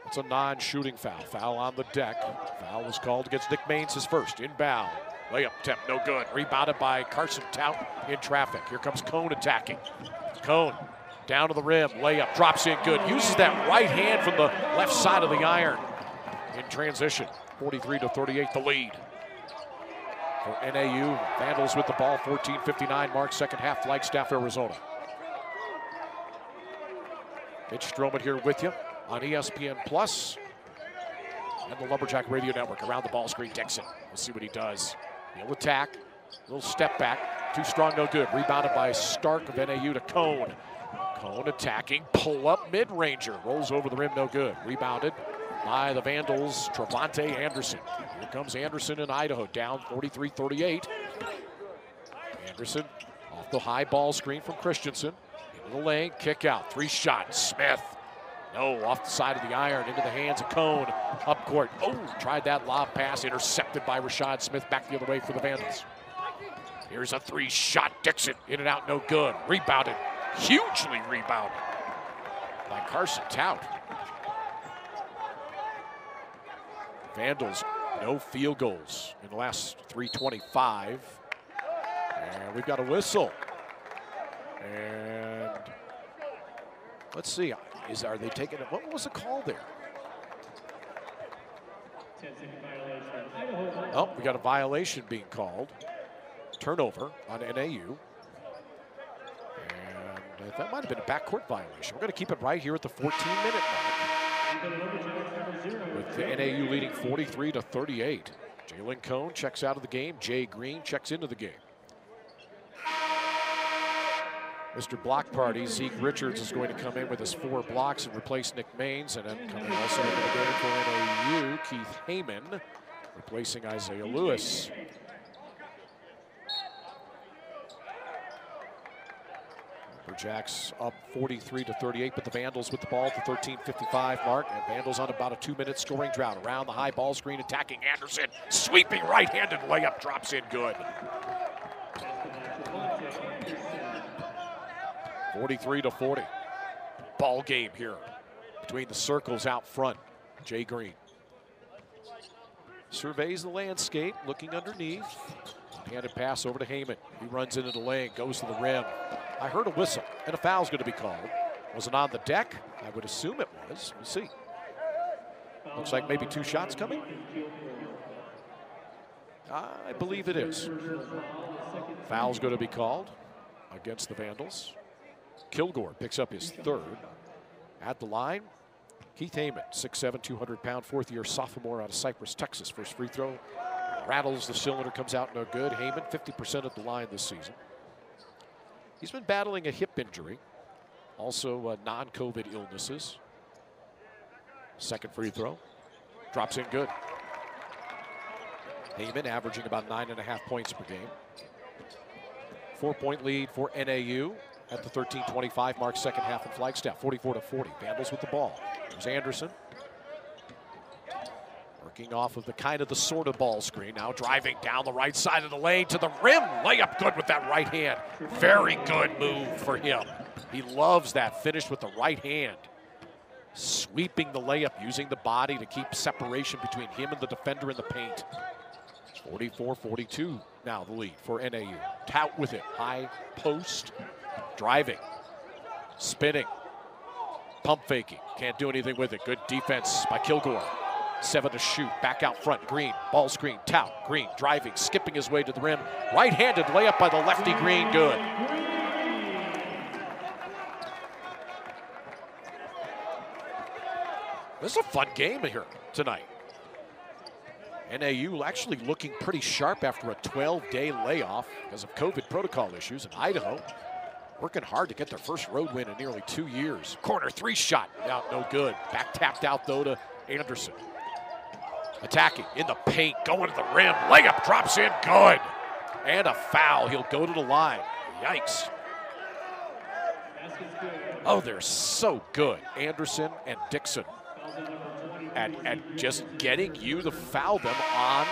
It's a non-shooting foul. Foul on the deck. Foul was called against Nick Maines, his first. Inbound. Layup attempt, no good. Rebounded by Carson Tout in traffic. Here comes Cone attacking. Cone down to the rim. Layup, drops in good. Uses that right hand from the left side of the iron in transition. 43-38, the lead for NAU. Vandals with the ball. 14:59 mark, second half. Flagstaff, Arizona. Mitch Stroman here with you on ESPN Plus and the Lumberjack Radio Network. Around the ball screen, Dixon. Let's see what he does. He'll attack. Little step back. Too strong, no good. Rebounded by Stark of NAU to Cone. Cone attacking. Pull up mid-ranger. Rolls over the rim, no good. Rebounded by the Vandals, Travante Anderson. Here comes Anderson in Idaho, down 43-38. Anderson off the high ball screen from Christensen. Into the lane, kick out. 3 shots. Smith. No, off the side of the iron, into the hands of Cone. Up court. Oh, tried that lob pass, intercepted by Rashad Smith. Back the other way for the Vandals. Here's a 3-shot. Dixon, in and out, no good. Rebounded, hugely rebounded by Carson Tout. Vandals, no field goals in the last 3:25. And we've got a whistle. And let's see. Are they taking it? What was the call there? Oh, we got a violation being called. Turnover on NAU. And that might have been a backcourt violation. We're going to keep it right here at the 14-minute mark. With the NAU leading 43-38. Jalen Cone checks out of the game. Jay Green checks into the game. Mr. Block Party, Zeke Richards is going to come in with his 4 blocks and replace Nick Maines. And then coming also into the game for NAU, Keith Heyman, replacing Isaiah Lewis. Lumberjacks up 43-38, but the Vandals with the ball at the 13:55 mark. And Vandals on about a 2-minute scoring drought. Around the high ball screen, attacking Anderson. Sweeping right-handed layup, drops in good. 43-40. Ball game here between the circles out front. Jay Green surveys the landscape, looking underneath. Handed pass over to Heyman. He runs into the lane, goes to the rim. I heard a whistle, and a foul's going to be called. Was it on the deck? I would assume it was. We'll see. Looks like maybe 2 shots coming. I believe it is. Foul's going to be called against the Vandals. Kilgore picks up his 3rd. At the line, Keith Heyman, 6'7", 200-pound, 4th-year sophomore out of Cypress, Texas. First free throw, rattles the cylinder, comes out no good. Heyman, 50% at the line this season. He's been battling a hip injury, also non-COVID illnesses. Second free throw, drops in good. Heyman averaging about 9.5 points per game. 4-point lead for NAU. At the 13:25 mark, second half in Flagstaff, 44-40. Vandals with the ball. There's Anderson. Working off of the sort of ball screen. Now driving down the right side of the lane to the rim. Layup good with that right hand. Very good move for him. He loves that finish with the right hand. Sweeping the layup, using the body to keep separation between him and the defender in the paint. 44-42 now the lead for NAU. Tout with it. High post. Driving, spinning, pump faking, can't do anything with it. Good defense by Kilgore. 7 to shoot, back out front, Green, ball screen, Tout, Green, driving, skipping his way to the rim. Right-handed layup by the lefty, Green, good. This is a fun game here tonight. NAU actually looking pretty sharp after a 12-day layoff because of COVID protocol issues in Idaho. Working hard to get their first road win in nearly 2 years. Corner 3-shot, out no good. Back tapped out though to Anderson. Attacking in the paint, going to the rim. Layup drops in, good. And a foul, he'll go to the line. Yikes. Oh, they're so good. Anderson and Dixon. at just getting you to foul them on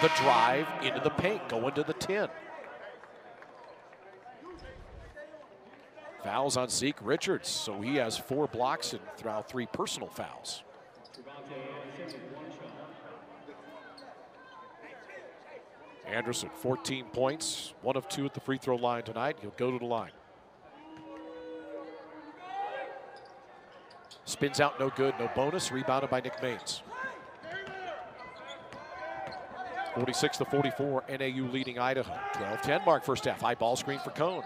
the drive into the paint, going to the 10. Fouls on Zeke Richards, so he has 4 blocks and throughout 3 personal fouls. Anderson, 14 points, 1 of 2 at the free throw line tonight. He'll go to the line. Spins out, no good, no bonus. Rebounded by Nick Maines. 46-44, NAU leading Idaho. 12-10 mark first half. High ball screen for Cone.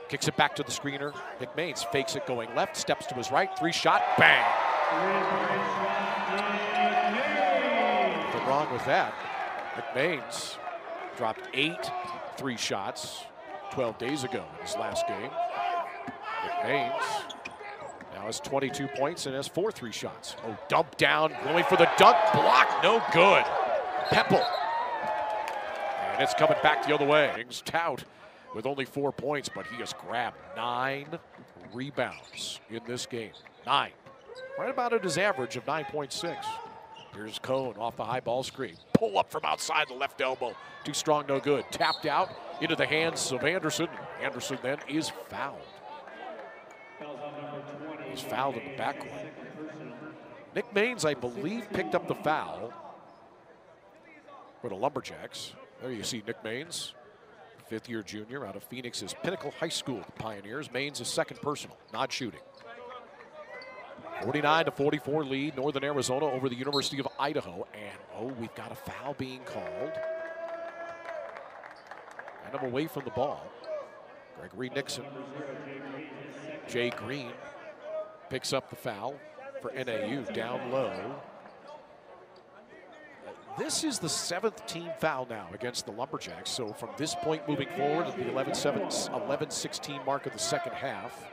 Kicks it back to the screener. Nick Maines fakes it going left, steps to his right, 3-shot, bang. Nothing wrong with that. Nick Maines dropped 8 3-shots 12 days ago in his last game. Nick Maines now has 22 points and has 4 3-shots. Oh, dump down, going for the dunk, block, no good. Peppel. And it's coming back the other way. Kings Tout with only 4 points, but he has grabbed 9 rebounds in this game. 9. Right about at his average of 9.6. Here's Cone off the high ball screen. Pull up from outside the left elbow. Too strong, no good. Tapped out into the hands of Anderson. Anderson then is fouled. He's fouled in the backcourt. Nick Maines, I believe, picked up the foul for the Lumberjacks. There you see Nick Maines, 5th-year junior out of Phoenix's Pinnacle High School Pioneers. Maines is 2nd personal, not shooting. 49-44 lead, Northern Arizona over the University of Idaho. And, oh, we've got a foul being called. And I'm away from the ball. Gregory Nixon. Jay Green picks up the foul for NAU down low. This is the 7th team foul now against the Lumberjacks. So from this point moving forward at the 11-16 mark of the second half,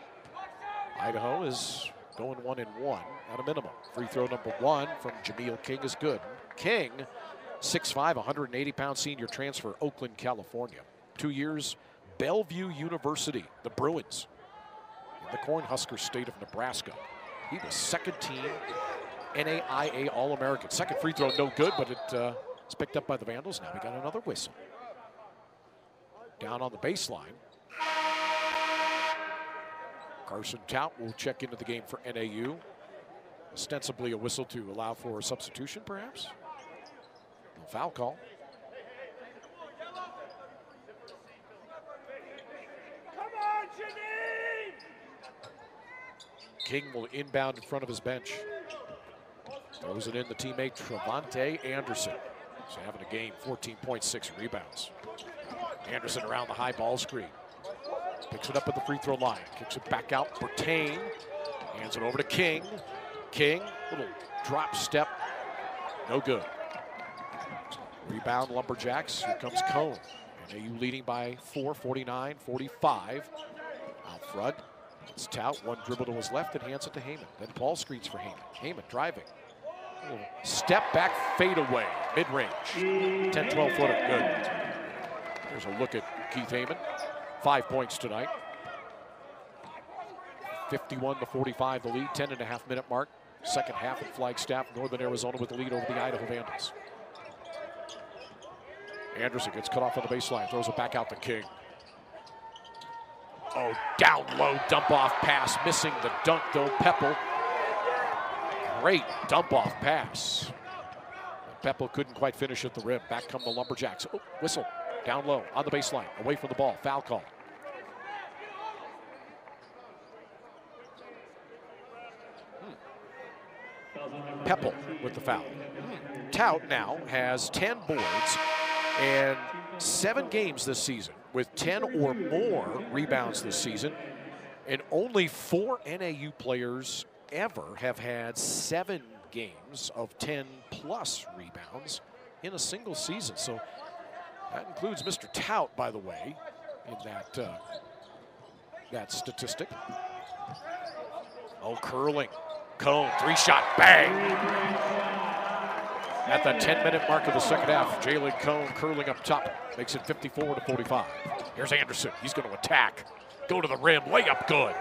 Idaho is going 1-1 at a minimum. Free throw number 1 from Jameel King is good. King, 6'5", 180-pound senior transfer, Oakland, California. 2 years, Bellevue University, the Bruins, in the Cornhusker state of Nebraska. He was 2nd team NAIA All-American. 2nd free throw, no good, but it's picked up by the Vandals. Now we got another whistle. Down on the baseline. Carson Tout will check into the game for NAU. Ostensibly a whistle to allow for a substitution, perhaps. No foul call. King will inbound in front of his bench. Throws it in the teammate Trevante Anderson. He's having a game, 14.6 rebounds. Anderson around the high ball screen. Picks it up at the free throw line. Kicks it back out. Bertain hands it over to King. King, little drop step. No good. Rebound Lumberjacks. Here comes Cone. NAU leading by 4, 49-45. Out front. It's Tout. 1 dribble to his left and hands it to Heyman. Then ball screens for Heyman. Heyman driving. Step back, fade away. Mid-range. 10-12 footer. Good. There's a look at Keith Heyman. 5 points tonight. 51-45 the lead, 10.5 minute mark. Second half at Flagstaff, Northern Arizona with the lead over the Idaho Vandals. Anderson gets cut off on the baseline, throws it back out to King. Oh, down low, dump off pass, missing the dunk though, Peppel. Great dump off pass. Peppel couldn't quite finish at the rim. Back come the Lumberjacks. Oh, whistle. Down low, on the baseline, away from the ball, foul call. Peppel with the foul. Tout now has 10 boards and 7 games this season with 10 or more rebounds this season. And only 4 NAU players ever have had 7 games of 10+ rebounds in a single season. So that includes Mr. Tout, by the way, in that statistic. Oh, curling. Cone, 3-shot, bang! At the 10-minute mark of the second half, Jalen Cone curling up top, makes it 54-45. Here's Anderson, he's going to attack. Go to the rim, layup good.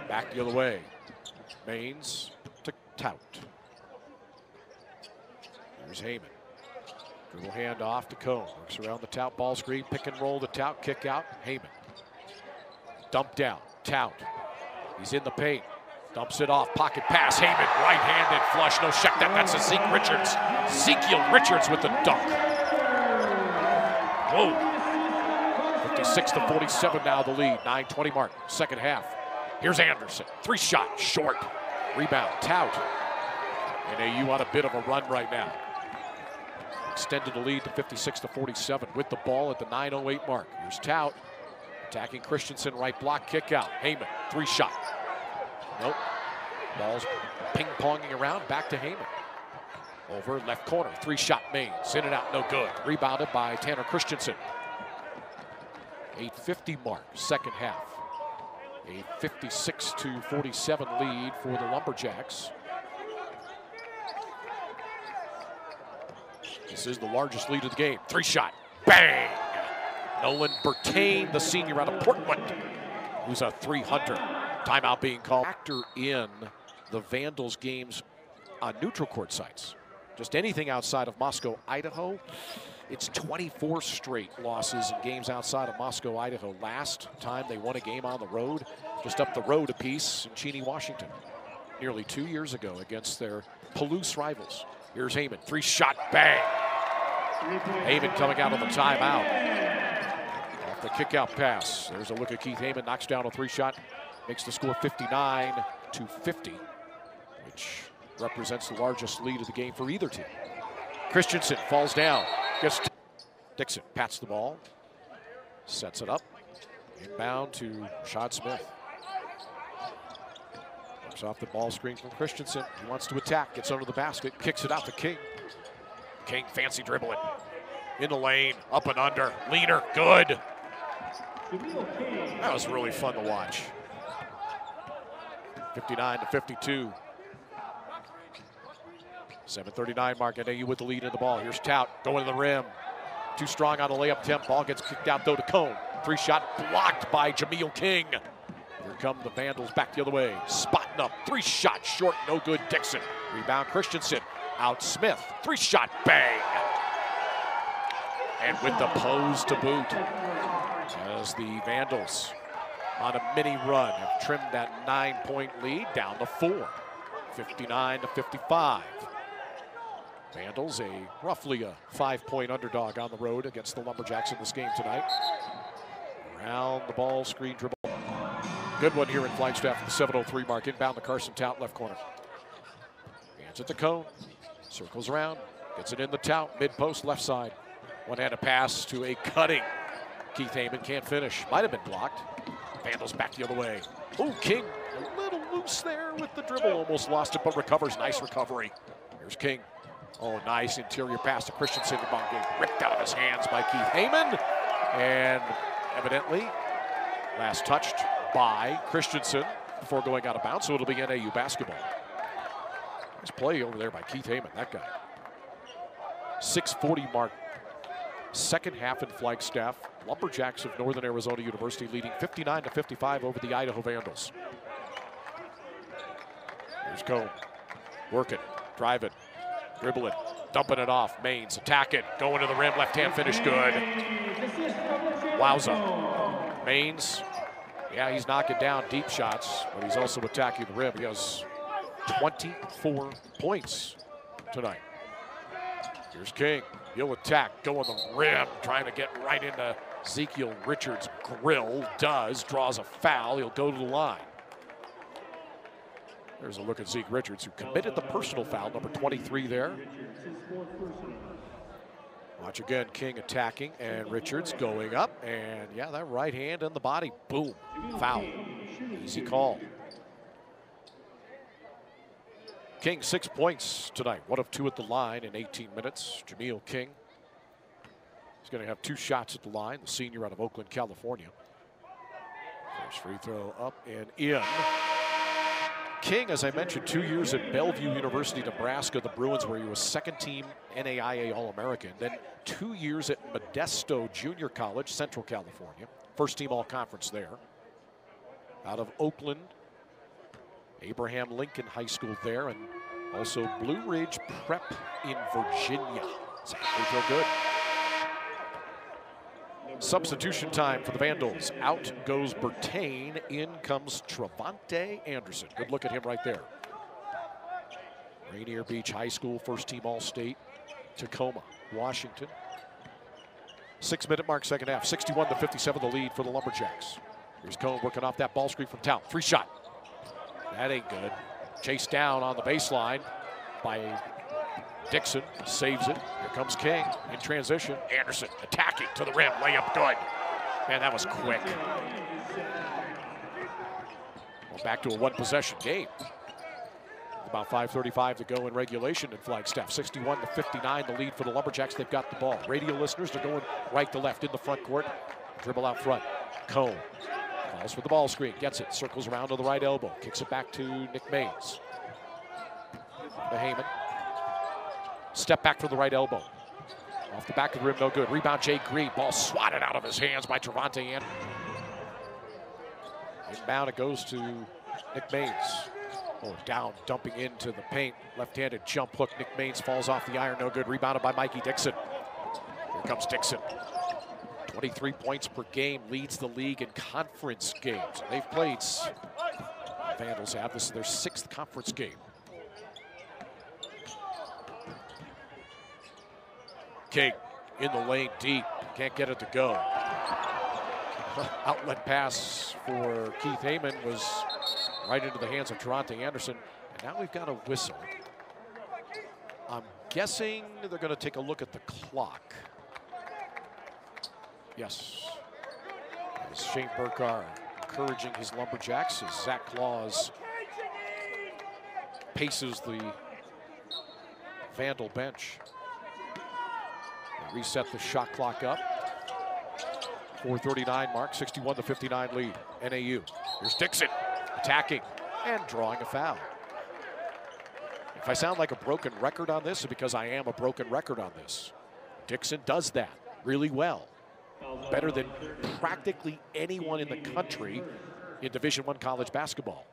Back the other way. Maines to Tout. Here's Heyman. Dribble hand off to Cone. Works around the Tout ball screen. Pick and roll to Tout. Kick out. Heyman. Dump down. Tout. He's in the paint. Dumps it off. Pocket pass. Heyman. Right-handed flush. No check that. That's a Zeke Richards. Ezekiel Richards with the dunk. Whoa. 56-47 now the lead. 9:20 mark. Second half. Here's Anderson. 3-shot. Short. Rebound. Tout. And AU on a bit of a run right now. Extended the lead to 56-47 with the ball at the 9:08 mark. Here's Tout. Attacking Christensen. Right block. Kick out. Heyman. 3-shot. Nope. Ball's ping-ponging around. Back to Heyman. Over left corner. 3-shot Maines. In and out. No good. Rebounded by Tanner Christensen. 8:50 mark. Second half. A 56-47 lead for the Lumberjacks. This is the largest lead of the game. 3-shot. Bang! Nolan Bertain, the senior out of Portland, who's a 300. Timeout being called. Factor in the Vandals games on neutral court sites. Just anything outside of Moscow, Idaho. It's 24 straight losses in games outside of Moscow, Idaho. Last time they won a game on the road, just up the road a piece in Cheney, Washington, nearly 2 years ago against their Palouse rivals. Here's Heyman, 3-shot bang. Heyman coming out of the timeout. Off the kick-out pass. There's a look at Keith Heyman, knocks down a 3-shot, makes the score 59-50, which represents the largest lead of the game for either team. Christensen falls down. Dixon pats the ball, sets it up, inbound to Shad Smith. Works off the ball screen from Christensen. He wants to attack, gets under the basket, kicks it out to King. King fancy dribbling. In the lane, up and under, leaner, good. That was really fun to watch. 59-52. 7:39 mark, and AU with the lead in the ball. Here's Tout going to the rim. Too strong on the layup attempt. Ball gets kicked out though to Cone. 3-shot blocked by Jameel King. Here come the Vandals back the other way. Spotting up. 3-shot short, no good. Dixon. Rebound Christensen. Out Smith. 3-shot bang. And with the pose to boot, as the Vandals on a mini run have trimmed that 9-point lead down to 4. 59-55. Vandals, roughly a 5-point underdog on the road against the Lumberjacks in this game tonight. Around the ball, screen dribble. Good one here in Flagstaff at the 7:03 mark. Inbound to Carson Tout, left corner. Hands it to Cone. Circles around, gets it in the Tout, mid-post, left side. One-handed pass to a cutting Keith Heyman, can't finish. Might have been blocked. Vandals back the other way. Oh, King, a little loose there with the dribble. Almost lost it, but recovers. Nice recovery. Here's King. Oh, nice interior pass to Christensen. The ball getting ripped out of his hands by Keith Heyman. And evidently, last touched by Christensen before going out of bounds, so it'll be NAU basketball. Nice play over there by Keith Heyman, that guy. 6:40 mark. Second half in Flagstaff. Lumberjacks of Northern Arizona University leading 59-55 over the Idaho Vandals. Here's Cone. Work it, drive it. Dribble it, dumping it off. Maines attack it, going to the rim, left hand finish, good. Wowza. Maines, yeah, he's knocking down deep shots, but he's also attacking the rim. He has 24 points tonight. Here's King, he'll attack, go on the rim, trying to get right into Ezekiel Richards' grill. Does, draws a foul, he'll go to the line. There's a look at Zeke Richards, who committed the personal foul, number 23 there. Watch again, King attacking, and Richards going up, and yeah, that right hand in the body, boom, foul. Easy call. King, 6 points tonight, 1 of 2 at the line in 18 minutes. Jameel King, he's going to have 2 shots at the line, the senior out of Oakland, California. First free throw up and in. King, as I mentioned, 2 years at Bellevue University, Nebraska, the Bruins, where he was second-team NAIA All-American. Then 2 years at Modesto Junior College, Central California. First-team All-Conference there. Out of Oakland, Abraham Lincoln High School there, and also Blue Ridge Prep in Virginia. So they feel good. Substitution time for the Vandals. Out goes Bertain. In comes Trevante Anderson. Good look at him right there. Rainier Beach High School, first team All-State. Tacoma, Washington. 6-minute mark, second half. 61-57 the lead for the Lumberjacks. Here's Cone working off that ball screen from Tout. Free shot. That ain't good. Chased down on the baseline by Dixon. Saves it. Here comes King in transition. Anderson attacking to the rim. Layup good. Man, that was quick. Well, back to a one-possession game. About 5:35 to go in regulation in Flagstaff. 61-59 the lead for the Lumberjacks. They've got the ball. Radio listeners, they're going right to left in the front court. Dribble out front. Cone calls for the ball screen. Gets it. Circles around to the right elbow. Kicks it back to Nick Maines. To Heyman. Step back for the right elbow. Off the back of the rim, no good. Rebound, Jay Green. Ball swatted out of his hands by Trevante Anderson. Inbound, it goes to Nick Maines. Oh, down, dumping into the paint. Left-handed jump hook. Nick Maines falls off the iron. No good. Rebounded by Mikey Dixon. Here comes Dixon. 23 points per game. Leads the league in conference games. They've played. The Vandals have. This is their 6th conference game. King in the lane deep. Can't get it to go. Outlet pass for Keith Heyman was right into the hands of Trevante Anderson. And now we've got a whistle. I'm guessing they're going to take a look at the clock. Yes. As Shane Burkar encouraging his Lumberjacks as Zach Claus paces the Vandal bench. They reset the shot clock up. 4:39 mark, 61-59 lead. NAU. Here's Dixon attacking and drawing a foul. If I sound like a broken record on this, it's because I am a broken record on this. Dixon does that really well. Better than practically anyone in the country in Division I college basketball.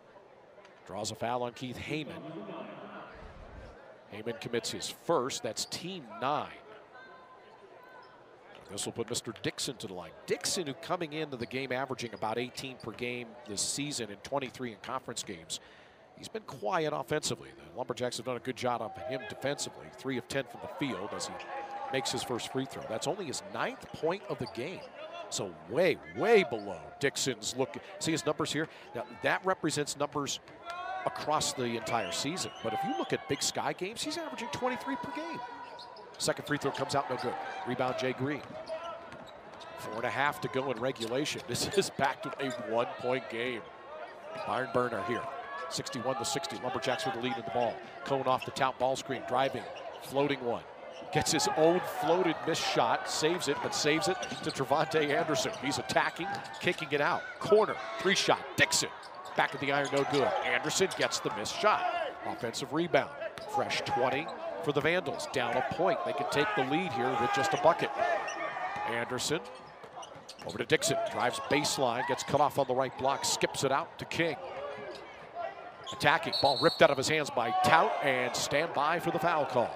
Draws a foul on Keith Heyman. Heyman commits his first. That's team 9. This will put Mr. Dixon to the line. Dixon, who coming into the game averaging about 18 per game this season and 23 in conference games. He's been quiet offensively. The Lumberjacks have done a good job on him defensively. 3 of 10 from the field as he makes his first free throw. That's only his 9th point of the game. So way, way below Dixon's look. See his numbers here? Now that represents numbers across the entire season. But if you look at Big Sky games, he's averaging 23 per game. Second free throw comes out no good. Rebound, Jay Green. 4.5 to go in regulation. This is back to a 1-point game. Byron Burner here. 61-60. Lumberjacks with the lead in the ball. Cone off the Tout ball screen. Driving. Floating one. Gets his own floated missed shot. Saves it, but saves it to Trevante Anderson. He's attacking, kicking it out. Corner. 3-shot. Dixon. Back at the iron, no good. Anderson gets the missed shot. Offensive rebound. Fresh 20. For the Vandals, down a point. They can take the lead here with just a bucket. Anderson over to Dixon, drives baseline, gets cut off on the right block, skips it out to King. Attacking, ball ripped out of his hands by Tout, and stand by for the foul call.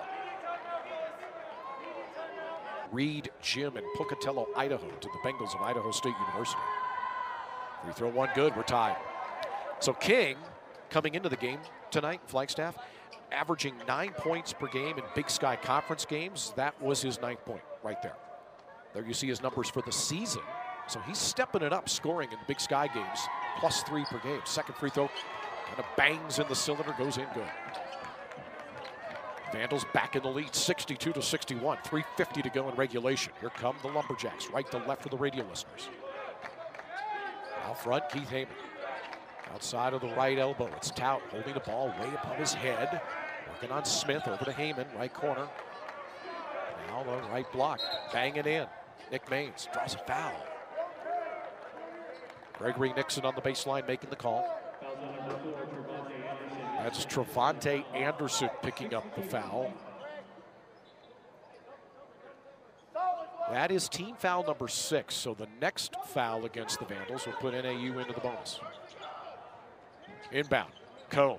Reed, Jim, and Pocatello, Idaho to the Bengals of Idaho State University. Free throw one good, we're tied. So King, coming into the game tonight, Flagstaff, averaging 9 points per game in Big Sky Conference games. That was his 9th point right there. There you see his numbers for the season. So he's stepping it up, scoring in Big Sky games, +3 per game. Second free throw kind of bangs in the cylinder, goes in good. Vandals back in the lead, 62-61. 3:50 to go in regulation. Here come the Lumberjacks, right to left for the radio listeners. Out front, Keith Heyman. Outside of the right elbow, it's Tout holding the ball way above his head. Working on Smith, over to Heyman, right corner. Now the right block, bang it in. Nick Maines draws a foul. Gregory Nixon on the baseline making the call. That's Trevante Anderson picking up the foul. That is team foul number 6, so the next foul against the Vandals will put NAU into the bonus. Inbound, Cone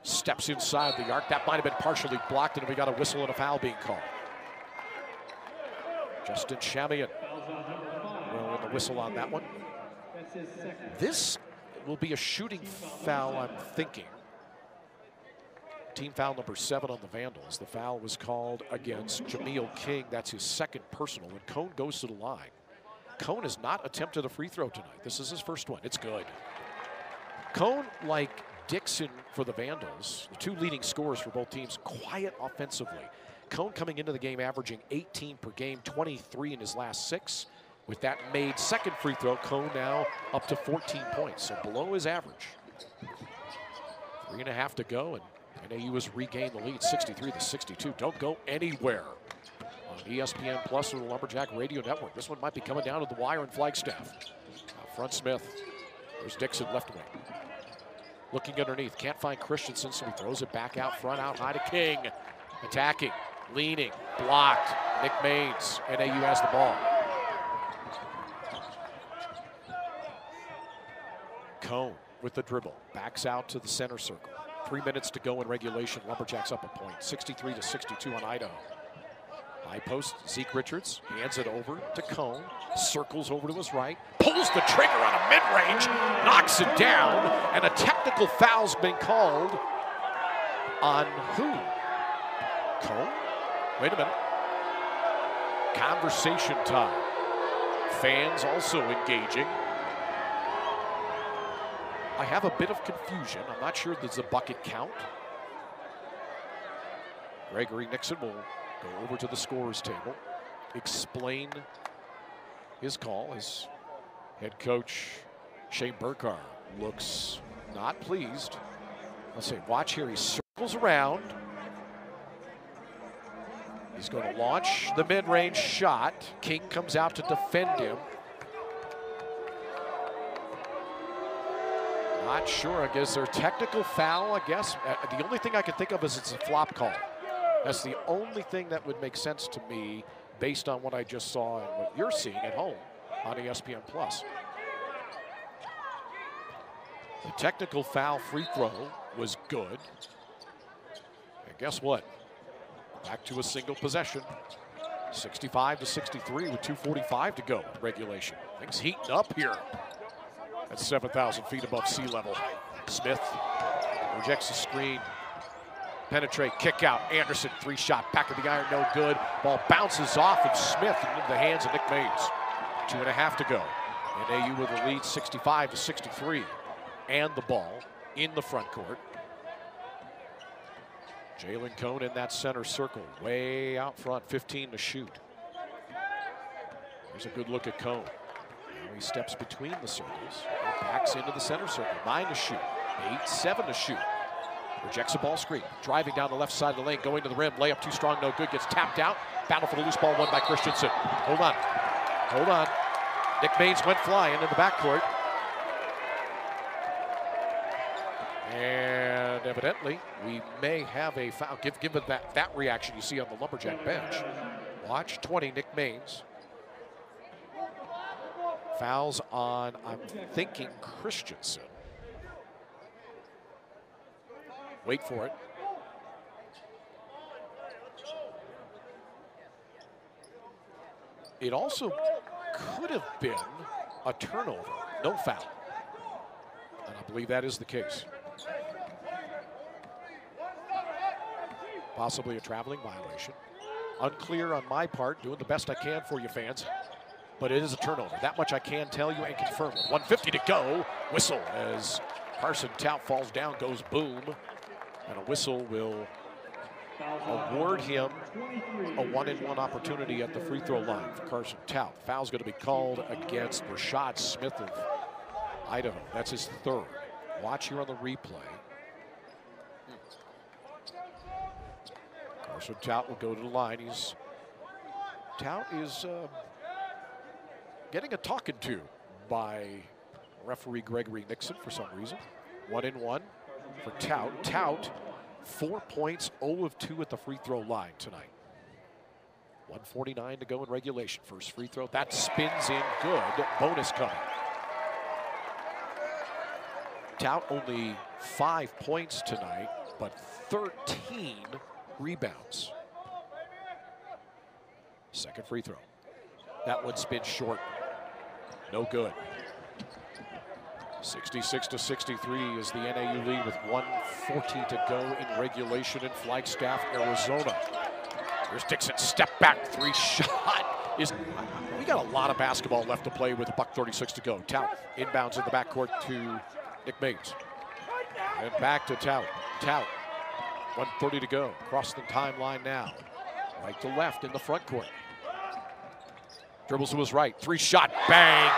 steps inside the arc. That might have been partially blocked, and we got a whistle and a foul being called. Justin Shamian will win the whistle on that one. This will be a shooting foul, I'm thinking. Team foul number 7 on the Vandals. The foul was called against Jameel King. That's his second personal, and Cone goes to the line. Cone has not attempted a free throw tonight. This is his first one. It's good. Cone, like Dixon for the Vandals, the 2 leading scorers for both teams, quiet offensively. Cone coming into the game averaging 18 per game, 23 in his last 6. With that made second free throw, Cone now up to 14 points, so below his average. 3.5 to go, and NAU has regained the lead, 63-62. Don't go anywhere on ESPN Plus or the Lumberjack Radio Network. This one might be coming down to the wire in Flagstaff. Out front Smith. There's Dixon left wing. Looking underneath, can't find Christensen, so he throws it back out front, out high to King. Attacking, leaning, blocked. Nick Maines, NAU has the ball. Cone with the dribble, backs out to the center circle. 3 minutes to go in regulation. Lumberjacks up a point, 63-62 on Idaho. High post, Zeke Richards hands it over to Cone, circles over to his right, pulls the trigger on a mid-range, knocks it down, and a technical foul's been called on who? Cone? Wait a minute. Conversation time. Fans also engaging. I have a bit of confusion. I'm not sure there's a bucket count. Gregory Nixon will go over to the scorer's table, explain his call. His head coach, Shane Burkar, looks not pleased. Let's see, watch here. He circles around. He's going to launch the mid-range shot. King comes out to defend him. Not sure. I guess there's a technical foul, I guess. The only thing I can think of is it's a flop call. That's the only thing that would make sense to me based on what I just saw and what you're seeing at home on ESPN+. The technical foul free throw was good. And guess what? Back to a single possession. 65-63 with 2:45 to go in regulation. Things heating up here. That's 7,000 feet above sea level. Smith rejects the screen. Penetrate, kick out. Anderson, 3-shot, back of the iron, no good. Ball bounces off of Smith and into the hands of Nick Maines. 2.5 to go. NAU with the lead, 65-63. And the ball in the front court. Jalen Cone in that center circle, way out front, 15 to shoot. Here's a good look at Cone. Now he steps between the circles, backs into the center circle, 9 to shoot, 8, 7 to shoot. Rejects a ball screen, driving down the left side of the lane, going to the rim, layup too strong, no good, gets tapped out. Battle for the loose ball won by Christensen. Hold on, hold on. Nick Maines went flying in the backcourt. And evidently, we may have a foul, given that reaction you see on the Lumberjack bench. Watch 20, Nick Maines. Fouls on, I'm thinking, Christensen. Wait for it. It also could have been a turnover, no foul. And I believe that is the case. Possibly a traveling violation. Unclear on my part, doing the best I can for you fans. But it is a turnover. That much I can tell you and confirm. With 1:50 to go, whistle as Carson Tout falls down, goes boom. And a whistle will award him a 1-and-1 opportunity at the free throw line for Carson Tout. Foul's going to be called against Rashad Smith of Idaho. That's his 3rd. Watch here on the replay. Carson Tout will go to the line. Tout is getting a talking to by referee Gregory Nixon for some reason. 1-and-1 for Tout. Tout, 4 points, 0 of 2 at the free throw line tonight. 1:49 to go in regulation. First free throw, that spins in good. Bonus coming. Tout only 5 points tonight, but 13 rebounds. Second free throw. That one spins short. No good. 66-63 is the NAU lead with 1:40 to go in regulation in Flagstaff, Arizona. Here's Dixon, step back, three shot. We got a lot of basketball left to play with $1:36 to go. Tout inbounds in the backcourt to Nick Mays. And back to Tout. Tout, 1:30 to go. Across the timeline now. Right to left in the front court. Dribbles to his right, three shot, bang.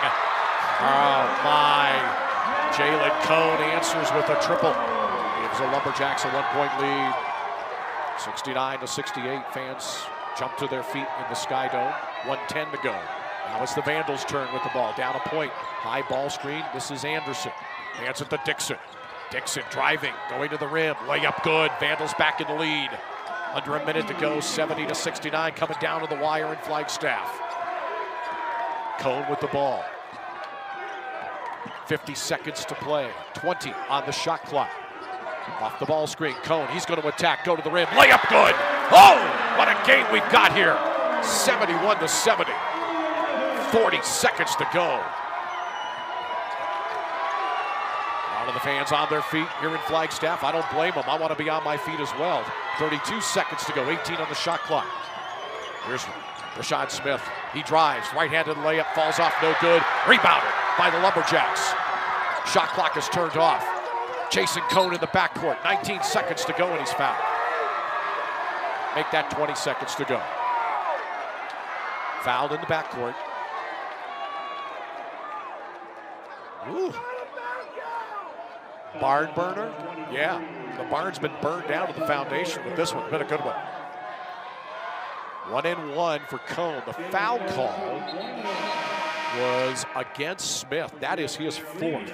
Oh my. Jalen Cone answers with a triple. Gives the Lumberjacks a 1-point lead. 69-68. Fans jump to their feet in the Sky Dome. 1:10 to go. Now it's the Vandals' turn with the ball. Down a point. High ball screen. This is Anderson. Hands it to Dixon. Dixon driving, going to the rim. Layup good. Vandals back in the lead. Under a minute to go. 70-69. Coming down to the wire in Flagstaff. Cone with the ball. 50 seconds to play. 20 on the shot clock. Off the ball screen. Cone, he's going to attack. Go to the rim. Layup good. Oh, what a game we've got here. 71-70. 40 seconds to go. All of the fans on their feet here in Flagstaff. I don't blame them. I want to be on my feet as well. 32 seconds to go. 18 on the shot clock. Here's Rashad Smith. He drives. Right-handed layup. Falls off. No good. Rebounded by the Lumberjacks. Shot clock is turned off. Jason Cone in the backcourt. 19 seconds to go and he's fouled. Make that 20 seconds to go. Fouled in the backcourt. Ooh. Barn burner? Yeah, the barn's been burned down to the foundation with this one. Been a good one. 1-and-1 for Cone. The foul call was against Smith. That is his fourth.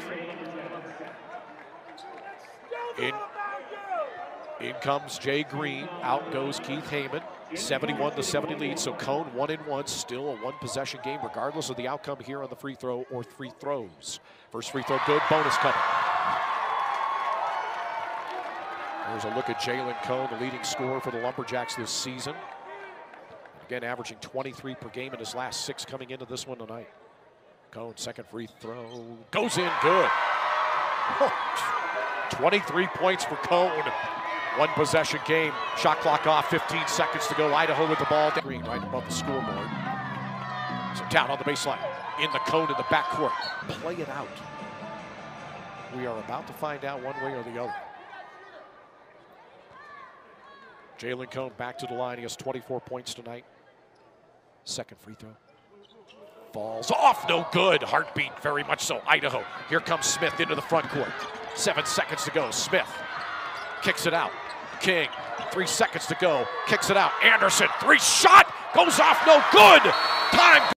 In comes Jay Green. Out goes Keith Heyman. 71-70 lead. So Cone 1-and-1. Still a one-possession game, regardless of the outcome here on the free throw or free throws. First free throw good. Bonus coming. There's a look at Jalen Cone, the leading scorer for the Lumberjacks this season. Again, averaging 23 per game in his last 6 coming into this one tonight. Cone, second free throw, goes in good. 23 points for Cone. One possession game. Shot clock off, 15 seconds to go. Idaho with the ball. Green right above the scoreboard. So down on the baseline. In the Cone in the backcourt. Play it out. We are about to find out one way or the other. Jalen Cone back to the line. He has 24 points tonight. Second free throw. Falls off, no good. Heartbeat, very much so. Idaho. Here comes Smith into the front court. 7 seconds to go. Smith kicks it out. King, 3 seconds to go. Kicks it out. Anderson, three shot, goes off, no good. Time.